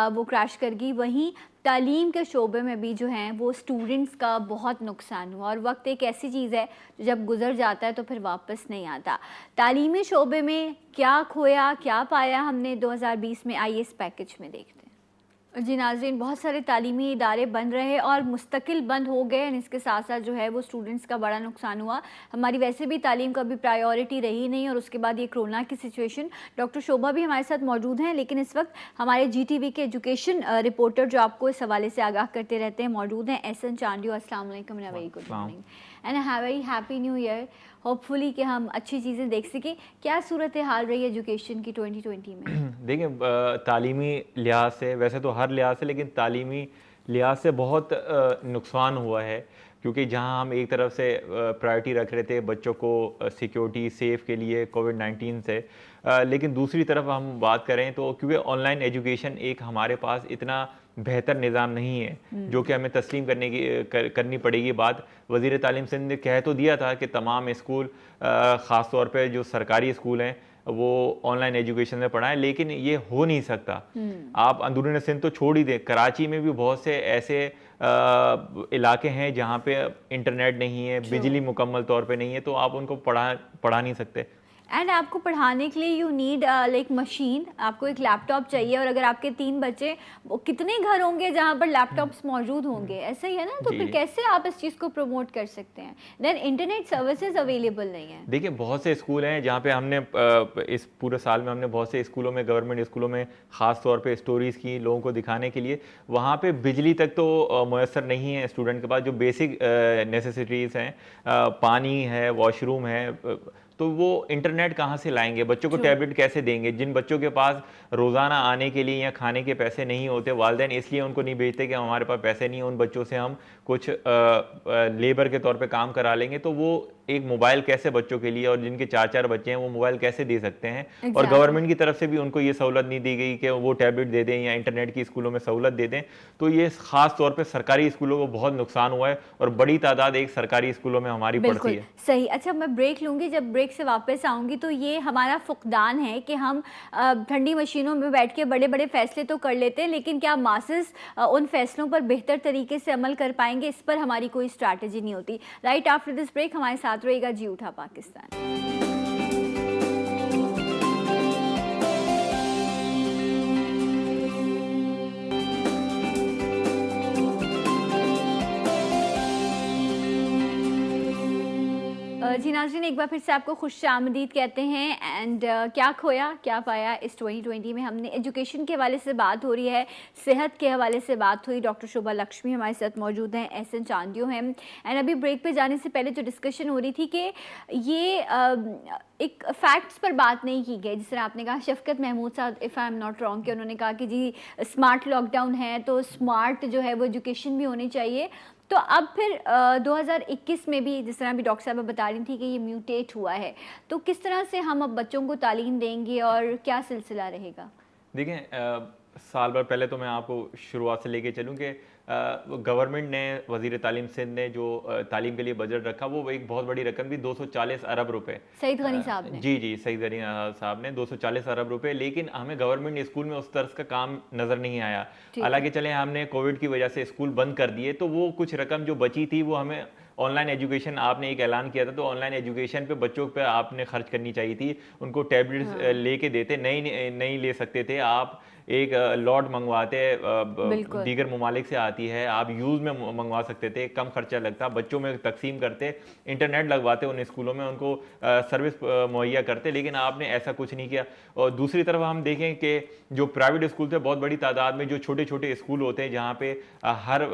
वो क्रैश कर गई, वहीं तालीम के शोबे में भी जो हैं वो स्टूडेंट्स का बहुत नुकसान हुआ। और वक्त एक ऐसी चीज़ है जो जब गुजर जाता है तो फिर वापस नहीं आता। तालीमी शोबे में क्या खोया, क्या पाया हमने 2020 में, आइए इस पैकेज में देखते हैं। जी नाज़रीन, बहुत सारे तालीमी इदारे बंद रहे और मुस्तकिल बंद हो गए, और इसके साथ साथ जो है वो स्टूडेंट्स का बड़ा नुकसान हुआ। हमारी वैसे भी तालीम का भी प्रायोरिटी रही नहीं, और उसके बाद ये कोरोना की सिचुएशन। डॉक्टर शोभा भी हमारे साथ मौजूद हैं, लेकिन इस वक्त हमारे GTV के एजुकेशन रिपोर्टर जो आपको इस हवाले से आगाह करते रहते हैं मौजूद हैं, एहसन चांडियो। अस्सलाम वालेकुम and very good morning and very happy new year. Hopefully कि हम अच्छी चीज़ें देख सकें। क्या सूरत हाल रही है एजुकेशन की 2020 में? देखिए, तालीमी लिहाज से, वैसे तो हर लिहाज से, लेकिन तालीमी लिहाज से बहुत नुकसान हुआ है, क्योंकि जहां हम एक तरफ से प्रायोरिटी रख रहे थे बच्चों को सिक्योरिटी सेफ के लिए कोविड-19 से, लेकिन दूसरी तरफ हम बात करें तो क्योंकि ऑनलाइन एजुकेशन एक हमारे पास इतना बेहतर निज़ाम नहीं है, जो कि हमें तस्लीम करनी पड़ेगी। बात वज़ीर तालीम सिंध ने कह तो दिया था कि तमाम स्कूल, ख़ास तौर पे जो सरकारी स्कूल हैं, वो ऑनलाइन एजुकेशन में पढ़ाएं, लेकिन ये हो नहीं सकता। आप अंदरूनी सिंध तो छोड़ ही दें, कराची में भी बहुत से ऐसे इलाके हैं जहाँ पे इंटरनेट नहीं है, बिजली मुकम्मल तौर पे नहीं है, तो आप उनको पढ़ा नहीं सकते। एंड आपको पढ़ाने के लिए यू नीड लाइक मशीन, आपको एक लैपटॉप चाहिए, और अगर आपके 3 बच्चे, वो कितने घर होंगे जहाँ पर लैपटॉप्स मौजूद होंगे? ऐसा ही है ना, तो फिर कैसे आप इस चीज़ को प्रमोट कर सकते हैं? देन इंटरनेट सर्विसेज अवेलेबल नहीं है। देखिए, बहुत से स्कूल हैं जहाँ पे हमने इस पूरे साल में हमने बहुत से स्कूलों में, गवर्नमेंट स्कूलों में ख़ास तौर पे स्टोरीज़ की लोगों को दिखाने के लिए, वहाँ पे बिजली तक तो मुयसर नहीं है स्टूडेंट के पास। जो बेसिक नेसेसिटीज़ हैं, पानी है, वॉशरूम है, तो वो इंटरनेट कहाँ से लाएंगे? बच्चों को टैबलेट कैसे देंगे? जिन बच्चों के पास रोज़ाना आने के लिए या खाने के पैसे नहीं होते, वालिदैन इसलिए उनको नहीं भेजते कि हमारे पास पैसे नहीं है, उन बच्चों से हम कुछ लेबर के तौर पे काम करा लेंगे। तो वो एक मोबाइल कैसे बच्चों के लिए, और जिनके 4-4 बच्चे हैं, वो मोबाइल कैसे दे सकते हैं? और गवर्नमेंट की तरफ से भी उनको ये सहूलत नहीं दी गई कि वो टैबलेट दे दें या इंटरनेट की स्कूलों में सहूलत दे दें। तो ये ख़ास तौर पे सरकारी स्कूलों को बहुत नुकसान हुआ है, और बड़ी तादाद एक सरकारी स्कूलों में हमारी पढ़ती है। सही। अच्छा, मैं ब्रेक लूँगी, जब ब्रेक से वापस आऊँगी तो ये हमारा फुकदान है कि हम ठंडी मशीनों में बैठ के बड़े बड़े फैसले तो कर लेते हैं, लेकिन क्या मासेस उन फैसलों पर बेहतर तरीके से अमल कर पाएंगे? इस पर हमारी कोई स्ट्रैटेजी नहीं होती। राइट आफ्टर दिस ब्रेक हमारे साथ रहेगा जी उठा पाकिस्तान। जी नाज़रीन, एक बार फिर से आपको खुश आमदीद कहते हैं। एंड क्या खोया क्या पाया इस 2020 में, हमने एजुकेशन के हवाले से बात हो रही है, सेहत के हवाले से बात हुई। डॉक्टर शोभा लक्ष्मी हमारे साथ मौजूद हैं, एहसन चांदियो हैं। एंड अभी ब्रेक पे जाने से पहले जो डिस्कशन हो रही थी कि ये एक फैक्ट्स पर बात नहीं की गई, जिस तरह आपने कहा शफकत महमूद साहब, if I am not wrong, कि उन्होंने कहा कि जी स्मार्ट लॉकडाउन है तो स्मार्ट जो है वो एजुकेशन भी होनी चाहिए। तो अब फिर 2021 में भी जिस तरह भी डॉक्टर साहब बता रही थी कि ये म्यूटेट हुआ है, तो किस तरह से हम अब बच्चों को तालीम देंगे और क्या सिलसिला रहेगा? देखें, साल भर पहले तो मैं आपको शुरुआत से लेके चलूँ कि गवर्नमेंट ने, वज़ीर तालीम सिंध ने जो तालीम के लिए बजट रखा वो एक बहुत बड़ी रकम थी, 240 अरब रुपए। सईद गनी साहब ने, जी सईद गनी साहब ने 240 अरब रुपए, लेकिन हमें गवर्नमेंट स्कूल में उस तरह का काम नज़र नहीं आया। हालांकि चले हमने कोविड की वजह से स्कूल बंद कर दिए, तो वो कुछ रकम जो बची थी वो हमें ऑनलाइन एजुकेशन, आपने एक ऐलान किया था तो ऑनलाइन एजुकेशन पे बच्चों पे आपने खर्च करनी चाहिए थी। उनको टैबलेट्स लेके देते, नहीं ले सकते थे आप, एक लॉट मंगवाते, दीगर ममालिक से आती है, आप यूज़ में मंगवा सकते थे, कम खर्चा लगता, बच्चों में तकसीम करते, इंटरनेट लगवाते उन स्कूलों में, उनको सर्विस मुहैया करते, लेकिन आपने ऐसा कुछ नहीं किया। और दूसरी तरफ हम देखें कि जो प्राइवेट स्कूल थे, बहुत बड़ी तादाद में जो छोटे छोटे स्कूल होते हैं जहाँ पे हर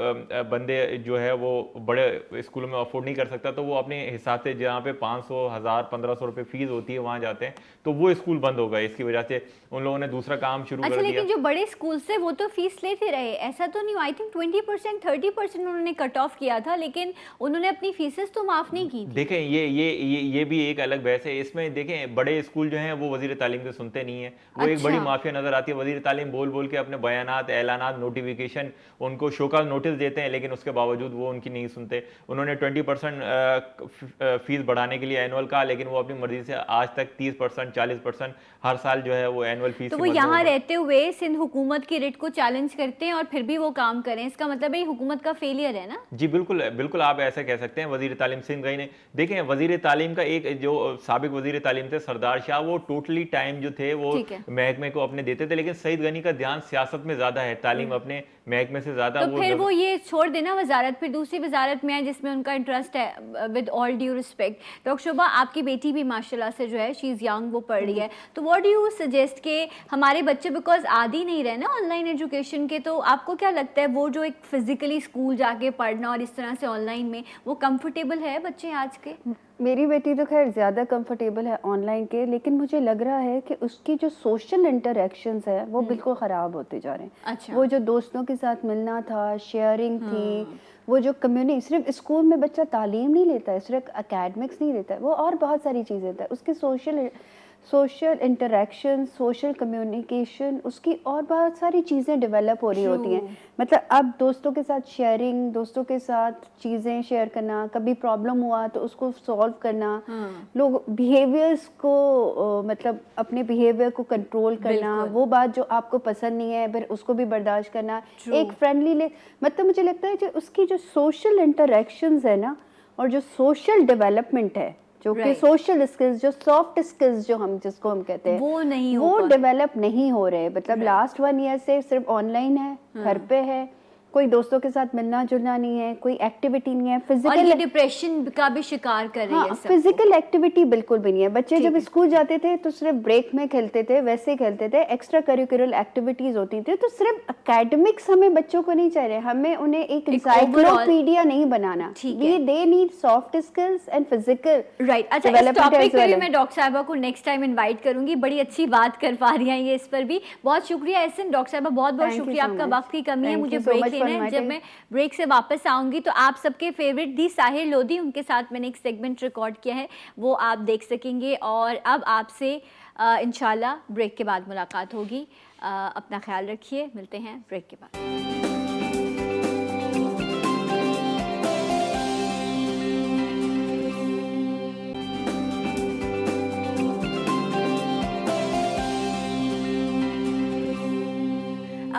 बंदे जो है वो बड़े स्कूलों में अफोर्ड नहीं कर सकता, तो वो अपने हिसाब से जहाँ पे 500, 1000, 1500 रुपये फीस होती है वहाँ जाते हैं, तो वो स्कूल बंद हो गए। इसकी वजह से उन लोगों ने दूसरा काम शुरू कर दिया। जो बड़े स्कूल से वो तो फीस लेते रहे, ऐसा तो नहीं, आई थिंक 20%, 30% उन्होंने कट ऑफ किया था, लेकिन उन्होंने अपनी फीसेस तो माफ नहीं की थी। देखें, ये भी एक अलग बहस है। इसमें देखें, बड़े स्कूल जो हैं वो वजीर तालीम से सुनते नहीं है, वो एक बड़ी माफिया नजर आती है। वजीर तालीम बोल बोल के अपने बयानात, ऐलानात, नोटिफिकेशन, उनको शोकॉज नोटिस देते हैं, लेकिन उसके बावजूद वो उनकी नहीं सुनते। उन्होंने 20% फीस बढ़ाने के लिए एनुअल कहा, लेकिन वो अपनी मर्जी से आज तक 30%, 40% हर साल जो है वो एनुअल फीस। तो वो यहाँ रहते हुए सिंध हुकूमत की रेट को चैलेंज करते हैं और फिर भी वो काम करें, इसका मतलब है हुकूमत का फेलियर है ना? जी बिल्कुल बिल्कुल, आप ऐसा कह सकते हैं। वजीर तालीम सिंध गई ने, देखें, वजीर तालीम का एक जो साबिक वजीर तालीम थे सरदार शाह, वो टोटली टाइम जो थे वो महकमे को अपने देते थे, लेकिन सईद गनी का ध्यान सियासत में ज्यादा है, तालीम अपने महकमे से ज्यादा। तो फिर वो ये छोड़ देना वजारत, फिर दूसरी वजारत में है जिसमें उनका इंटरेस्ट है। With all due respect doctor Shobha, आपकी बेटी भी माशाल्लाह से जो है शी इज यंग, वो पढ़ रही है, तो व्हाट डू यू सजेस्ट के हमारे बच्चे बिकॉज आदी नहीं रहे ना ऑनलाइन एजुकेशन के, तो आपको क्या लगता है वो जो एक फिजिकली स्कूल जाके पढ़ना और इस तरह से ऑनलाइन में, वो कंफर्टेबल है बच्चे आज के? मेरी बेटी तो खैर ज़्यादा कंफर्टेबल है ऑनलाइन के, लेकिन मुझे लग रहा है कि उसकी जो सोशल इंटरेक्शंस है वो बिल्कुल ख़राब होते जा रहे हैं। अच्छा। वो जो दोस्तों के साथ मिलना था, शेयरिंग थी, वो जो कम्युनिटी, सिर्फ स्कूल में बच्चा तालीम नहीं लेता है, सिर्फ एकेडमिक्स नहीं लेता है, वो और बहुत सारी चीज़ें लेता है। उसकी सोशल इंटरेक्शन, सोशल कम्युनिकेशन, उसकी और बहुत सारी चीज़ें डेवलप हो रही होती हैं। मतलब अब दोस्तों के साथ शेयरिंग, दोस्तों के साथ चीज़ें शेयर करना, कभी प्रॉब्लम हुआ तो उसको सॉल्व करना, लोग बिहेवियर्स को मतलब अपने बिहेवियर को कंट्रोल करना, वो बात जो आपको पसंद नहीं है फिर उसको भी बर्दाश्त करना, एक फ्रेंडली मतलब मुझे लगता है कि उसकी जो सोशल इंटरेक्शंस है ना, और जो सोशल डेवलपमेंट है, जो कि सोशल स्किल्स, जो सॉफ्ट स्किल्स जो हम जिसको हम कहते हैं, वो डेवलप नहीं हो रहे। मतलब लास्ट 1 ईयर से सिर्फ ऑनलाइन है, घर पे है, कोई दोस्तों के साथ मिलना जुलना नहीं है, कोई एक्टिविटी नहीं है, फिजिकल डिप्रेशन का भी शिकार कर रही है। फिजिकल एक्टिविटी बिल्कुल भी नहीं है। बच्चे जब स्कूल जाते थे तो सिर्फ ब्रेक में खेलते थे, वैसे खेलते थे, एक्स्ट्रा करिकुलर एक्टिविटीज होती थी। तो सिर्फ एकेडमिक्स हमें बच्चों को नहीं चाहिए, हमें उन्हें एक एनसाइक्लोपीडिया नहीं बनाना। They need soft skills and physical. Right. अच्छा, इस टॉपिक पे मैं डॉक्टर साहिबा को नेक्स्ट टाइम इनवाइट करूंगी, बड़ी अच्छी बात कर पा रही हैं ये, इस पर भी बहुत शुक्रिया एहसन। डॉक्टर साहिबा बहुत बहुत शुक्रिया, आपका वक्त की कमी है, मुझे ब्रेक जब मैं ब्रेक से वापस आऊंगी तो आप सबके फेवरेट दी साहिर लोधी, उनके साथ मैंने एक सेगमेंट रिकॉर्ड किया है, वो आप देख सकेंगे। और अब आपसे इंशाल्लाह ब्रेक के बाद मुलाकात होगी। अपना ख्याल रखिए, मिलते हैं ब्रेक के बाद।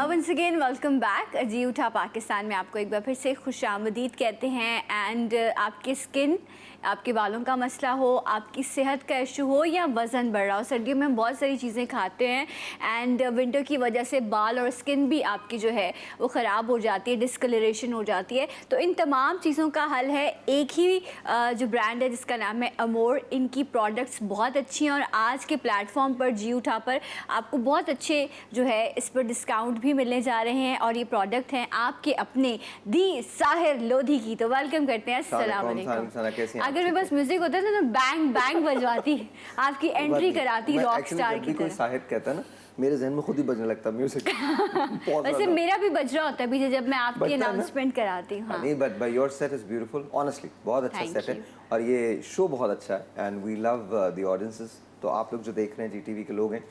Once again welcome back. जी उठा पाकिस्तान में आपको एक बार फिर से खुश आमदीद कहते हैं। एंड आपकी स्किन आपके बालों का मसला हो, आपकी सेहत का इशू हो या वज़न बढ़ रहा हो। सर्दियों में हम बहुत सारी चीज़ें खाते हैं एंड विंटर की वजह से बाल और स्किन भी आपकी जो है वो ख़राब हो जाती है, डिस्कलरेशन हो जाती है। तो इन तमाम चीज़ों का हल है एक ही जो ब्रांड है जिसका नाम है अमोर। इनकी प्रोडक्ट्स बहुत अच्छी हैं और आज के प्लेटफॉर्म पर जी उठा पर आपको बहुत अच्छे जो है इस पर डिस्काउंट भी मिलने जा रहे हैं और ये प्रोडक्ट हैं आपके अपने दी साहिर लोधी की। तो वेलकम करते हैं। अस्सलाम वालेकुम। अगर मैं बस म्यूजिक होता था तो बैंग बैंग बजवाती, आपकी एंट्री कराती रॉक स्टार की कोई तरह। साहिर कहता है ना, मेरे जहन में खुद ही बजने लगता म्यूजिक। वैसे मेरा भी बज रहा होता है पीछे जब मैं आपकी बजता है ना? अनाउंसमेंट कराती हूँ। हाँ। नहीं, but your set is beautiful, honestly बहुत अच्छा Thank सेट है you. और ये शो बहुत अच्छा है and we love the audiences. तो आप लोग जो देख रहे हैं जीटीवी के लोग हैं,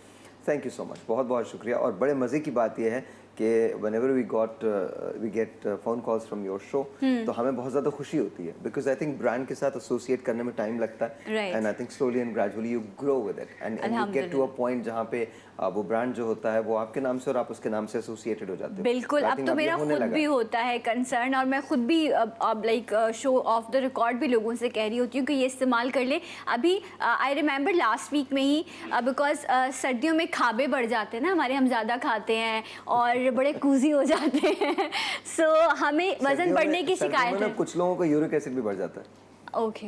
थैंक यू सो मच, बहुत बहुत शुक्रिया। और बड़े मज़े की बात यह है कि whenever we get phone calls from your show, तो हमें बहुत ज़्यादा खुशी होती है बिकॉज आई थिंक ब्रांड के साथ एसोसिएट करने में टाइम लगता है Right. And I think slowly and gradually you grow with it and you get to a point जहाँ पे वो ब्रांड जो होता है वो आपके नाम से और आप उसके नाम से एसोसिएटेड हो जाते हो। बिल्कुल, I अब think तो ये मेरा होने खुद लगा भी है। होता है कंसर्न और मैं खुद भी अब like show off the record भी लोगों से कह रही होती हूँ कि ये इस्तेमाल कर ले। अभी आई रिमेंबर लास्ट वीक में ही बिकॉज सर्दियों में खाबे बढ़ जाते हैं ना हमारे, हम ज़्यादा खाते हैं और बड़े कूजी हो जाते हैं। सो हमें वज़न सर्दियों बढ़ने में- की सर्दियों में शिकायत ना है। कुछ लोगों को यूरिक एसिड भी बढ़ जाता है। Okay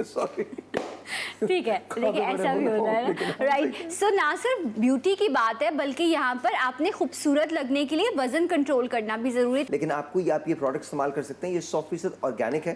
sorry. ठीक है, देखिए ऐसा भी होता है ना, राइट। सो ना सिर्फ ब्यूटी की बात है बल्कि यहाँ पर आपने खूबसूरत लगने के लिए वजन कंट्रोल करना भी जरूरी है। लेकिन आप ये प्रोडक्ट इस्तेमाल कर सकते हैं, ये 100% ऑर्गेनिक है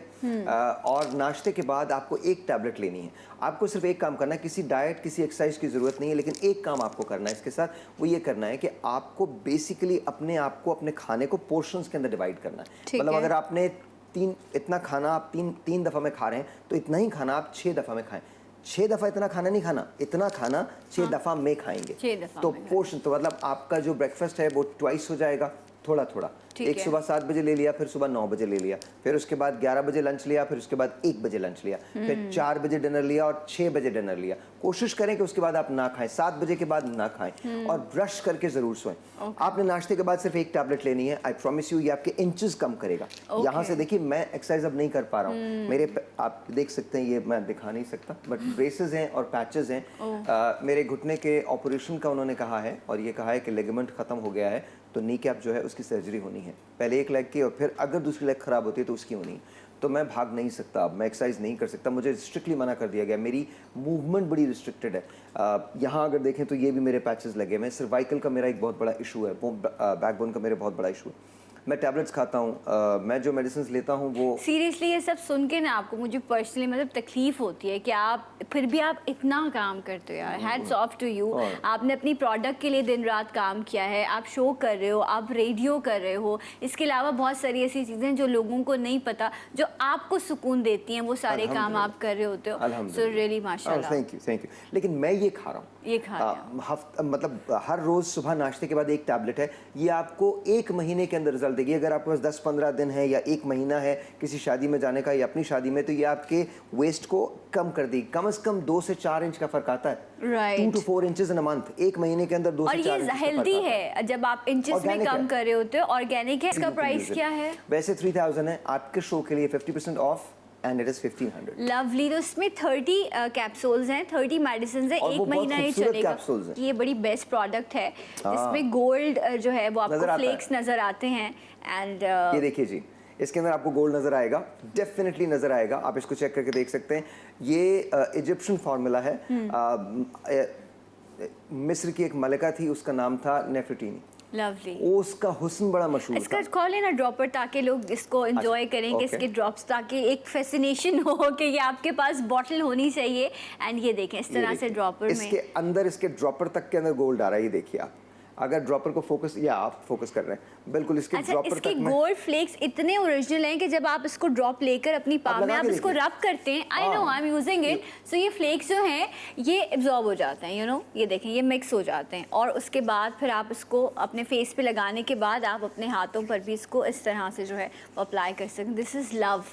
और नाश्ते के बाद आपको एक टैबलेट लेनी है। आपको सिर्फ एक काम करना है, किसी डाइट किसी एक्सरसाइज की जरूरत नहीं है, लेकिन एक काम आपको करना है इसके साथ, वो ये करना है कि आपको बेसिकली अपने आप को अपने खाने को पोर्शंस के अंदर डिवाइड करना है। ठीक मतलब है। अगर आपने इतना खाना आप तीन दफ़ा में खा रहे हैं तो इतना ही खाना आप 6 दफ़ा में खाएं। 6 दफ़ा इतना खाना नहीं खाना, इतना खाना 6 दफ़ा में खाएंगे। 6 दफ़ा तो में पोर्शन, तो मतलब आपका जो ब्रेकफास्ट है वो ट्वाइस हो जाएगा, थोड़ा थोड़ा। ठीक एक है। सुबह 7 बजे ले लिया, फिर सुबह 9 बजे ले लिया, फिर उसके बाद 11 बजे लंच लिया, फिर उसके बाद 1 बजे लंच लिया, फिर 4 बजे डिनर लिया और 6 बजे डिनर लिया। कोशिश करें कि उसके बाद आप ना खाएं, 7 बजे के बाद ना खाएं और ब्रश करके जरूर सोएं। आपने नाश्ते के बाद सिर्फ एक टैबलेट लेनी है। आई प्रॉमिस यू ये आपके इंचेस कम करेगा। यहाँ से देखिए, मैं एक्सरसाइज अब नहीं कर पा रहा हूँ, आप देख सकते हैं, ये मैं दिखा नहीं सकता बट ब्रेसेस हैं और पैचेस हैं। मेरे घुटने के ऑपरेशन का उन्होंने कहा है और ये कहा है कि लिगामेंट खत्म हो गया है, तो नी कैप जो है उसकी सर्जरी होनी है, पहले एक लेग की और फिर अगर दूसरी लेग खराब होती है तो उसकी होनी है। तो मैं भाग नहीं सकता, अब मैं एक्सरसाइज नहीं कर सकता, मुझे स्ट्रिक्टली मना कर दिया गया, मेरी मूवमेंट बड़ी रिस्ट्रिक्टेड है। यहाँ अगर देखें तो ये भी मेरे पैचेस लगे हैं। सर्वाइकल का मेरा एक बहुत बड़ा इशू है, वो बैकबोन का मेरे बहुत बड़ा इशू है। मैं टैबलेट्स खाता हूँ, मैं जो मेडिसिन लेता हूँ वो सीरियसली ये सब सुन के ना आपको मुझे पर्सनली मतलब तकलीफ होती है कि आप फिर भी आप इतना काम करते हो यार। Hats off to you. आपने अपनी प्रोडक्ट के लिए दिन रात काम किया है, आप शो कर रहे हो, आप रेडियो कर रहे हो, इसके अलावा बहुत सारी ऐसी चीज़ें जो लोगों को नहीं पता, जो आपको सुकून देती हैं, वो सारे काम आप कर रहे होते हो। सो रियली माशाल्लाह। Thank you. लेकिन मैं ये खा रहा हूँ, ये खा रहे हो। मतलब हर रोज सुबह नाश्ते के बाद एक टैबलेट है, ये आपको 1 महीने के अंदर रिजल्ट देगी। अगर आपके पास 10-15 दिन है या 1 महीना है किसी शादी में जाने का या अपनी शादी में, तो ये आपके वेस्ट को कम कर देगी। कम से कम 2 से 4 इंच का फर्क आता है। Right. 2 to 4 inches in a month, 1 महीने के अंदर 2 और से 4 ये इंच का हेल्दी फर्क आता है। है जब आप इंचेस में Organic कम है। कर रहे होते हो, ऑर्गेनिक है। इसका प्राइस क्या है? वैसे 3000 है, आपके शो के लिए 50% of and it is 1500। Lovely. तो इसमें 30 कैप्सूल्स हैं, 30 मेडिसिन है, और वो 1 महीना बहुत ही खूबसूरत चलेगा। capsules हैं। ये बड़ी बेस्ट प्रोडक्ट है जिसमें गोल्ड जो है वो नजर आपको आता है। फ्लेक्स नजर आते हैं एंड ये देखिए जी, इसके अंदर आपको गोल्ड नजर आएगा, डेफिनेटली नजर आएगा, आप इसको चेक करके देख सकते हैं। ये इजिप्शियन फार्मूला है। मिस्र की एक मलिका थी, उसका नाम था नेफर्टीनी। लवली। उसका हुस्न बड़ा मशहूर इसका था। कॉल है ना ड्रॉपर, ताकि लोग इसको एंजॉय करें कि okay. इसके ड्रॉप्स, ताकि एक फैसिनेशन हो कि ये आपके पास बॉटल होनी चाहिए। एंड ये देखें इस तरह से ड्रॉपर में इसके अंदर, इसके ड्रॉपर तक के अंदर गोल्ड आ रहा है। ये देखिए आप, अगर ड्रॉपर को फोकस, या आप फोकस कर रहे हैं बिल्कुल इसके अच्छा, ड्रॉपर इसके तक में। गोल्ड फ्लेक्स इतने ओरिजिनल हैं कि जब आप इसको ड्रॉप लेकर अपनी पाम में लगा आप के इसको देखिए। रब करते हैं, I know I am using it, so ये फ्लेक्स जो हैं ये एब्जॉर्ब हो जाते हैं, यू नो, ये देखें ये मिक्स हो जाते हैं। और उसके बाद फिर आप इसको अपने फेस पे लगाने के बाद आप अपने हाथों पर भी इसको इस तरह से जो है अप्लाई कर सकते हैं। This is love.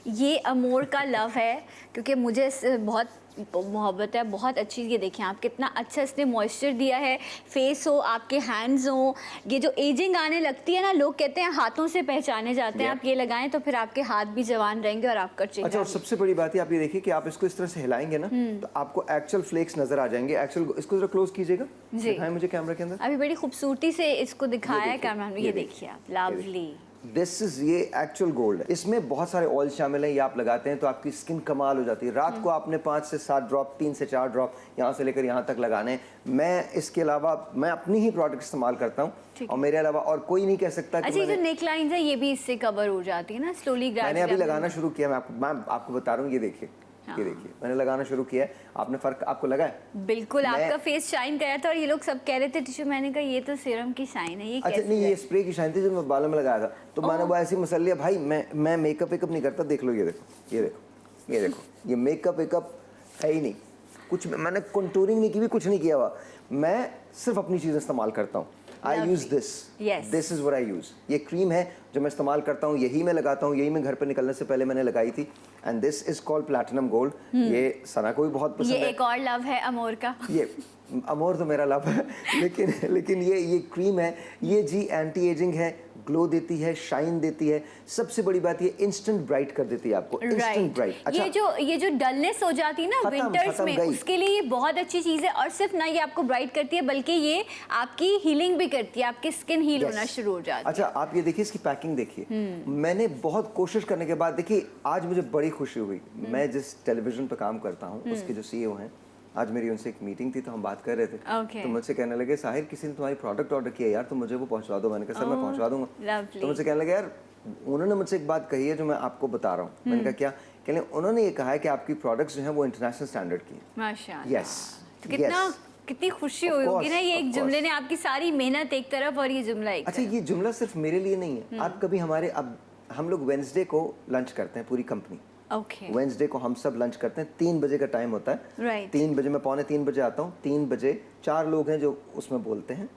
ये अमोर का लव है, क्योंकि मुझे इससे बहुत मोहब्बत है, बहुत अच्छी। ये देखिए आप कितना अच्छा इसने मॉइस्चर दिया है, फेस हो, आपके हैंड्स हो। ये जो एजिंग आने लगती है ना, लोग कहते हैं हाथों से पहचाने जाते हैं। आप ये लगाएं तो फिर आपके हाथ भी जवान रहेंगे और आपका अच्छा, चेहरा और सबसे बड़ी बात है आप ये देखिए कि आप इसको इस तरह से हिलाएंगे ना तो आपको एक्चुअल फ्लेक्स नजर आ जाएंगे। एक्चुअल, इसको जरा क्लोज कीजिएगा, जी। दिखाएं मुझे कैमरा के अंदर। अभी बड़ी खूबसूरती से इसको दिखाया है देखिए, कैमरा में। ये ये देखिए, देखिए आप, लवली। दिस इज, ये एक्चुअल गोल्ड है। इसमें बहुत सारे ऑयल शामिल हैं, ये आप लगाते हैं तो आपकी स्किन कमाल हो जाती है। रात को आपने 5 से 7 ड्रॉप, 3 से 4 ड्रॉप यहाँ से लेकर यहाँ तक लगाने हैं। मैं इसके अलावा मैं अपनी ही प्रोडक्ट इस्तेमाल करता हूँ और मेरे अलावा और कोई नहीं कह सकता कि अच्छा, ये जो नेक लाइंस है ये भी इससे कवर हो जाती है ना स्लोली मैंने अभी ग्रेजुअली। लगाना शुरू किया। मैं आपको बता रहा हूँ, ये देखिए, ये देखिए मैंने लगाना शुरू किया है। आपने फर्क आपको लगा है? बिल्कुल, मैं- आपका फेस शाइन कर रहा था और ये लोग सब कह रहे थे टिश्यू, मैंने कहा ये तो सीरम की शाइन है, ये अच्छा कैसे नहीं, है? ये स्प्रे की शाइन थी जो मैं बालों में लगाया था, तो मैंने वो ऐसी मसल लिया। भाई मैं मेकअप वेकअप नहीं करता, देख लो, ये देखो, ये देखो, ये देखो, ये मेकअप वेकअप है ही नहीं कुछ। मैंने कंटूरिंग नहीं की भी, कुछ नहीं किया हुआ। मैं सिर्फ अपनी चीज़ें इस्तेमाल करता हूँ। I use this, Yes. This is what I use. ये क्रीम है जो मैं इस्तेमाल करता हूँ, यही मैं लगाता हूँ, यही मैं घर पर निकलने से पहले मैंने लगाई थी। And this is called platinum gold. ये सना को भी बहुत पसंद ये है। एक और लव है अमोर का। ये अमोर तो मेरा लव है, लेकिन ये क्रीम है, ये जी एंटी एजिंग है, ग्लो देती है, शाइन देती है। सबसे बड़ी बात ये इंस्टेंट ब्राइट कर देती है आपको, इंस्टेंट ब्राइट। अच्छा, ये जो डलनेस हो जाती है ना विंटर्स में, गई। उसके लिए ये बहुत अच्छी चीज़ है। और सिर्फ ना ये आपको ब्राइट करती है बल्कि ये आपकी हीलिंग भी करती है, आपकी स्किन हील Yes. होना शुरू हो जाती है। अच्छा, आप ये देखिए इसकी पैकिंग देखिए। मैंने बहुत कोशिश करने के बाद देखिए आज मुझे बड़ी खुशी हुई। मैं जिस टेलीविजन पे काम करता हूँ उसके जो सीईओ हैं, आज मेरी उनसे एक मीटिंग थी तो हम बात कर रहे थे। Okay. तो मुझसे कहने लगे, साहिर किसी ने तुम्हारी प्रोडक्ट ऑर्डर किया यार, तो मुझे वो पहुंचवा दो। मैंने कहा सर मैं पहुंचवा दूंगा। lovely. तो मुझसे कहने लगे, यार उन्होंने मुझसे एक बात कही है जो मैं आपको बता रहा हूँ। मैंने कहा क्या? कहने उन्होंने ये कहा है कि आपकी प्रोडक्ट्स जो हैं वो इंटरनेशनल स्टैंडर्ड की हैं। माशाल्लाह। Yes. तो कितना Yes. कितनी खुशी Of हुई course, होगी ना, ये of एक course. जुमले ने आपकी सारी मेहनत एक तरफ और ये जुमला एक अच्छा, ये जुमला सिर्फ मेरे लिए नहीं है। आप कभी हमारे, अब हम लोग वेडनेसडे को लंच करते हैं पूरी कंपनी। ओके, वेडनेसडे को हम सब लंच करते हैं। 3 बजे का टाइम होता है। Right. 3 बजे, मैं 2:45 बजे आता हूँ। 3 बजे 4 लोग हैं जो उसमें बोलते हैं,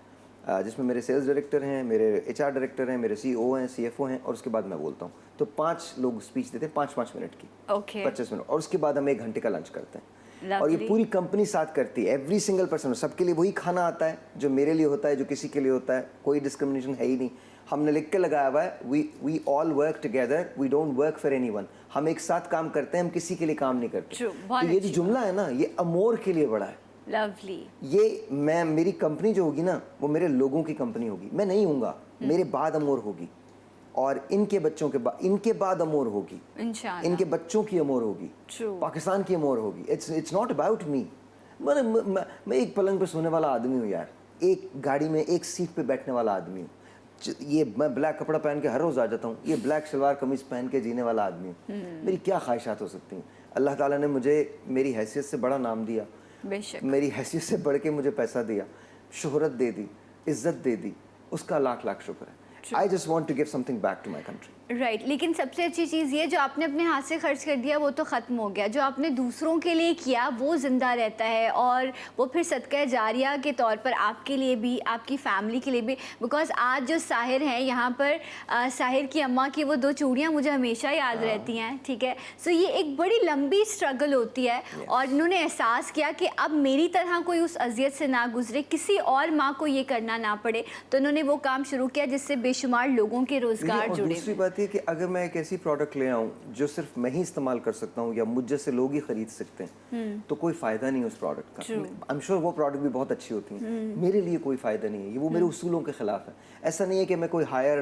जिसमें मेरे सेल्स डायरेक्टर हैं, मेरे एचआर डायरेक्टर हैं, मेरे सीईओ हैं, सीएफओ हैं, और उसके बाद मैं बोलता हूँ। तो 5 लोग स्पीच देते हैं, 5-5 मिनट की, ओके, 25 मिनट, और उसके बाद हम 1 घंटे का लंच करते हैं। और ये Lovely. पूरी कंपनी साथ करती है, एवरी सिंगल पर्सन। सबके लिए वही खाना आता है जो मेरे लिए होता है, जो किसी के लिए होता है। कोई डिस्क्रिमिनेशन है ही नहीं। हमने लिख के लगाया हुआ है, we all work together, we don't work for anyone. हम एक साथ काम करते हैं, हम किसी के लिए काम नहीं करते। True, बहुत तो ये जो अच्छी जुमला है ना, ये अमोर के लिए बड़ा है। लवली। ये मेरी कंपनी जो होगी ना, वो मेरे लोगों की कंपनी होगी। मैं नहीं हूँगा, मेरे बाद अमोर होगी, और इनके बच्चों के बाद, इनके बाद अमोर होगी, इंशाल्लाह। इनके बच्चों की अमोर होगी, True. पाकिस्तान की अमोर होगी। It's not about me. मैं एक पलंग पे सोने वाला आदमी हूँ यार, एक गाड़ी में एक सीट पे बैठने वाला आदमी हूँ। ये मैं ब्लैक कपड़ा पहन के हर रोज़ आ जाता हूँ, ये ब्लैक शलवार कमीज पहन के जीने वाला आदमी हूँ। मेरी क्या ख्वाहिशात हो सकती हैं? अल्लाह ताला ने मुझे मेरी हैसियत से बड़ा नाम दिया, बेशक। मेरी हैसियत से बढ़ के मुझे पैसा दिया, शोहरत दे दी, इज्जत दे दी, उसका लाख लाख शुक्र है। I just want to give something back to my country. Right, लेकिन सबसे अच्छी चीज़ ये, जो आपने अपने हाथ से खर्च कर दिया वो तो ख़त्म हो गया, जो आपने दूसरों के लिए किया वो ज़िंदा रहता है, और वो फिर सदका जारिया के तौर पर आपके लिए भी, आपकी फैमिली के लिए भी। बिकॉज आज जो साहिर हैं यहाँ पर, साहिर की अम्मा की वो 2 चूड़ियाँ मुझे हमेशा याद रहती हैं, ठीक है। सो ये एक बड़ी लंबी स्ट्रगल होती है, और इन्होंने एहसास किया कि अब मेरी तरह कोई उस अजियत से ना गुजरे, किसी और माँ को ये करना ना पड़े, तो इन्होंने वो काम शुरू किया जिससे बेशुमार लोगों के रोज़गार और जुड़े। दूसरी बात ये कि अगर मैं एक ऐसी प्रोडक्ट ले आऊँ जो सिर्फ मैं ही इस्तेमाल कर सकता हूँ या मुझ जैसे लोग ही खरीद सकते हैं, तो कोई फ़ायदा नहीं उस प्रोडक्ट का। आई एम श्योर वो प्रोडक्ट भी बहुत अच्छी होती हैं, मेरे लिए कोई फ़ायदा नहीं है। ये वो मेरे उसूलों के खिलाफ है। ऐसा नहीं है कि मैं कोई हायर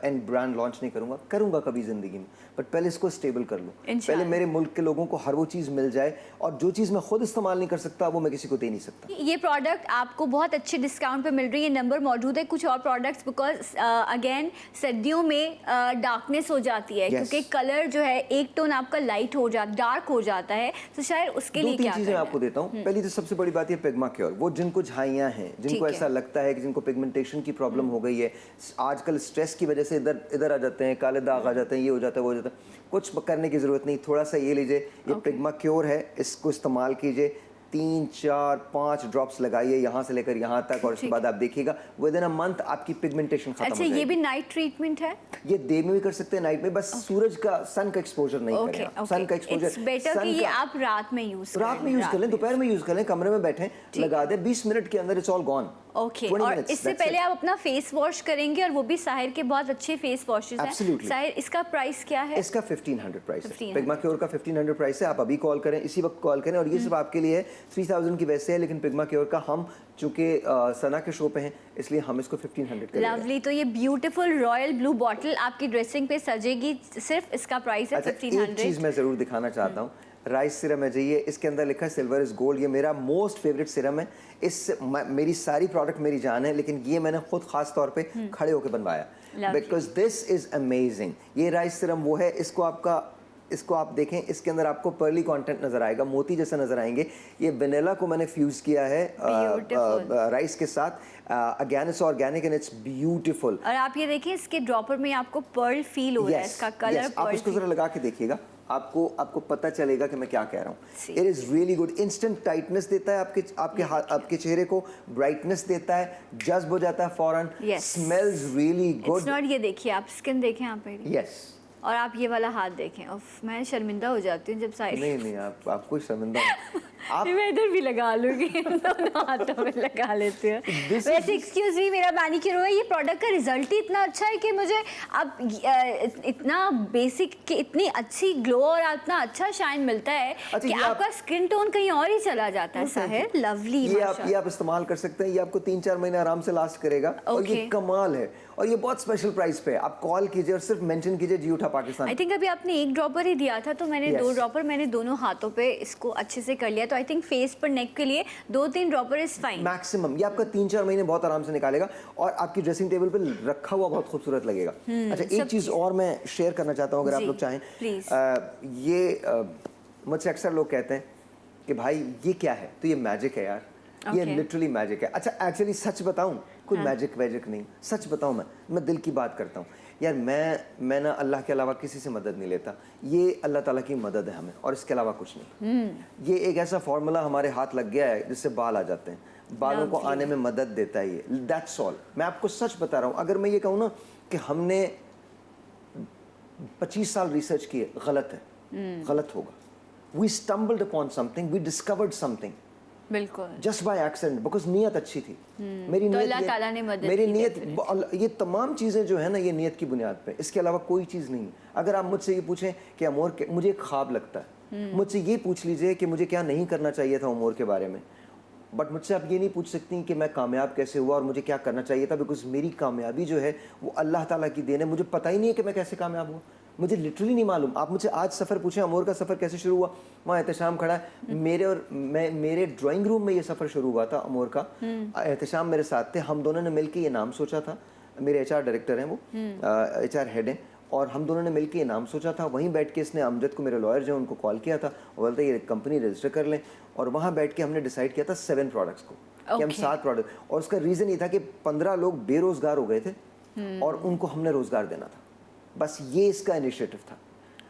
एंड ब्रांड लॉन्च नहीं करूँगा कभी ज़िंदगी में, बट पहले इसको स्टेबल कर लूँ। पहले मेरे मुल्क के लोगों को हर वो चीज़ मिल जाए, और जो चीज़ मैं खुद इस्तेमाल नहीं कर सकता वो मैं किसी को दे नहीं सकता। ये प्रोडक्ट आपको बहुत अच्छे डिस्काउंट पे मिल रही है, नंबर मौजूद है। कुछ और प्रोडक्ट्स, बिकॉज अगेन सर्दियों में डार्कनेस हो जाती है, Yes. क्योंकि कलर जो है एक टोन आपका लाइट हो जाता, डार्क हो जाता है, तो शायद उसके लिए 2-3 क्या चीजें करना आपको देता हूँ। पहली तो सबसे बड़ी बात ये पिग्मा क्योर, वो जिनको झाइयाँ हैं, ठीक जिनको है। ऐसा लगता है कि जिनको पिगमेंटेशन की प्रॉब्लम हो गई है, आजकल स्ट्रेस की वजह से इधर आ जाते हैं, काले दाग आ जाते हैं, ये हो जाता है, वो हो जाता है। कुछ करने की ज़रूरत नहीं, थोड़ा सा ये लीजिए, ये पिग्मा क्योर है, इसको इस्तेमाल कीजिए। 3 4 5 ड्रॉप्स लगाइए यहाँ से लेकर यहाँ तक, और उसके बाद आप देखिएगा विद इन अ मंथ आपकी पिगमेंटेशन खत्म हो अच्छा, जाएगी। ये भी नाइट ट्रीटमेंट है? ये डे में भी कर सकते हैं, नाइट में, बस सूरज का, सन का एक्सपोजर नहीं करें आप। सन का एक्सपोजर, इट्स बेटर कि ये आप रात में यूज करें। रात में यूज कर लें, दोपहर में यूज कर लें, कमरे में बैठे लगा दें, 20 मिनट के अंदर इट्स ऑल गॉन। ओके, और इससे पहले आप अपना फेस वॉश करेंगे, और वो भी साहिर के बहुत अच्छे फेस वॉशेस हैं। Absolutely. साहिर, इसका प्राइस क्या है? इसका 1500 प्राइस है, 1500 पिग्मा क्योर का 1500 प्राइस है। आप अभी कॉल करें, इसी वक्त कॉल करें, और ये सिर्फ आपके लिए है। 3000 की वैसे है, लेकिन पिग्मा क्योर का हम चूंकि सना के शो पे हैं, इसलिए हम इसको 1500 कर रहे हैं। लवली, तो ये ब्यूटीफुल रॉयल ब्लू बॉटल आपकी ड्रेसिंग पे सजेगी, सिर्फ इसका प्राइस है अच्छा, 1500। एक चीज मैं जरूर दिखाना चाहता हूँ, राइस सिरम है जी, ये इसके अंदर लिखा है सिल्वर इज गोल्ड। ये मेरा मोस्ट फेवरेट सिरम है। इस मेरी सारी प्रोडक्ट मेरी जान है, लेकिन ये मैंने खुद खास तौर पे खड़े होकर बनवाया, बिकॉज दिस इज अमेजिंग। ये राइस सिरम वो है, इसको आप देखें, इसके अंदर आपको पर्ली कंटेंट नजर आएगा, मोती जैसा नजर आएंगे। ये वेनिला को मैंने फ्यूज किया है राइस के साथ। Again it's organic and it's beautiful. और आप ये देखिए, इसके ड्रॉपर में आपको पर्ल फील हो रहा है, इसका कलर आप इसको जरा लगा के देखिएगा, आपको पता चलेगा कि मैं क्या कह रहा हूँ। It is really good, instant tightness देता है आपके चेहरे को, ब्राइटनेस देता है, जज्ब हो जाता है फौरन, smells really good. It's not, ये देखिए आप स्किन देखें यहाँ पे, यस, और आप ये वाला हाथ देखें। उफ, मैं शर्मिंदा हो जाती हूँ जब साइड। नहीं आप कोई शर्मिंदा आप मैं इधर भी लगा लूंगी, दोनों हाथों में लगा लेती हूँ। वैसे एक्सक्यूज मी, मेरा मैनिक्योर हुआ, ये प्रोडक्ट का रिजल्ट ही इतना अच्छा है कि मुझे अब इतना बेसिक कि इतनी अच्छी ग्लो और इतना अच्छा शाइन मिलता है कि आपका स्किन टोन कहीं और ही चला जाता है। साहिर, लवली, ये आप इस्तेमाल कर सकते हैं, ये आपको 3-4 महीने आराम से लास्ट करेगा, और ये कमाल है, और ये बहुत स्पेशल प्राइस पे। आप कॉल कीजिए और सिर्फ मेंशन कीजिए जी उठा पाकिस्तान। आई थिंक अभी आपने एक ड्रॉपर ही दिया था, तो मैंने 2 ड्रॉपर मैंने दोनों हाथों पे इसको अच्छे से कर लिया, तो आई थिंक फेस पर, नेक के लिए 2-3 ड्रॉपर इज फाइन मैक्सिमम। ये आपका 3-4 महीने बहुत आराम से निकालेगा, और आपकी ड्रेसिंग टेबल पे रखा हुआ बहुत खूबसूरत लगेगा। अच्छा, एक चीज और मैं शेयर करना चाहता हूँ, अगर आप लोग चाहें प्लीज। ये मुझसे अक्सर लोग कहते हैं कि भाई ये क्या है, तो ये मैजिक है यार, ये लिटरली मैजिक है। अच्छा, एक्चुअली सच बताऊं, कोई मैजिक वैजिक नहीं, सच बताऊं, मैं दिल की बात करता हूं यार। मैं ना अल्लाह के अलावा किसी से मदद नहीं लेता, ये अल्लाह ताला की मदद है हमें, और इसके अलावा कुछ नहीं। ये एक ऐसा फॉर्मूला हमारे हाथ लग गया है जिससे बाल आ जाते हैं, बालों को आने में मदद देता है ये, दैट्स ऑल। मैं आपको सच बता रहा हूँ, अगर मैं ये कहूँ ना कि हमने 25 साल रिसर्च किए, गलत है, गलत होगा। We stumbled upon something, we discovered something, बिल्कुल, जस्ट बाय एक्सीडेंट, बिकॉज नीयत अच्छी थी। मेरी तो नीयत, अल्लाह ताला ने मदद मेरी की नीयत, ये तमाम चीज़ें जो है ना, ये नीयत की बुनियाद पे, इसके अलावा कोई चीज़ नहीं। अगर आप मुझसे ये पूछें कि अमोर, मुझे एक ख्वाब लगता है, मुझसे ये पूछ लीजिए कि मुझे क्या नहीं करना चाहिए था अमोर के बारे में, बट मुझसे आप ये नहीं पूछ सकती कि मैं कामयाब कैसे हुआ और मुझे क्या करना चाहिए था, बिकॉज मेरी कामयाबी जो है वो अल्लाह ताला की देन है। मुझे पता ही नहीं है कि मैं कैसे कामयाब हुआ, मुझे लिटरली नहीं मालूम। आप मुझसे आज सफ़र पूछें, अमोर का सफ़र कैसे शुरू हुआ, वहाँ एहतशाम खड़ा है, मेरे ड्राइंग रूम में ये सफ़र शुरू हुआ था अमोर का। एहतशाम मेरे साथ थे, हम दोनों ने मिलकर ये नाम सोचा था, मेरे HR डायरेक्टर हैं वो, HR हेड हैं, और हम दोनों ने मिलकर ये नाम सोचा था। वहीं बैठ के इसने अमजद को, मेरे लॉयर जो उनको कॉल किया था, वो बोलते ये कंपनी रजिस्टर कर लें, और वहाँ बैठ के हमने डिसाइड किया था 7 प्रोडक्ट्स को, कि हम 7 प्रोडक्ट, और उसका रीज़न ये था कि 15 लोग बेरोज़गार हो गए थे, और उनको हमने रोज़गार देना था, बस ये इसका इनिशिएटिव था।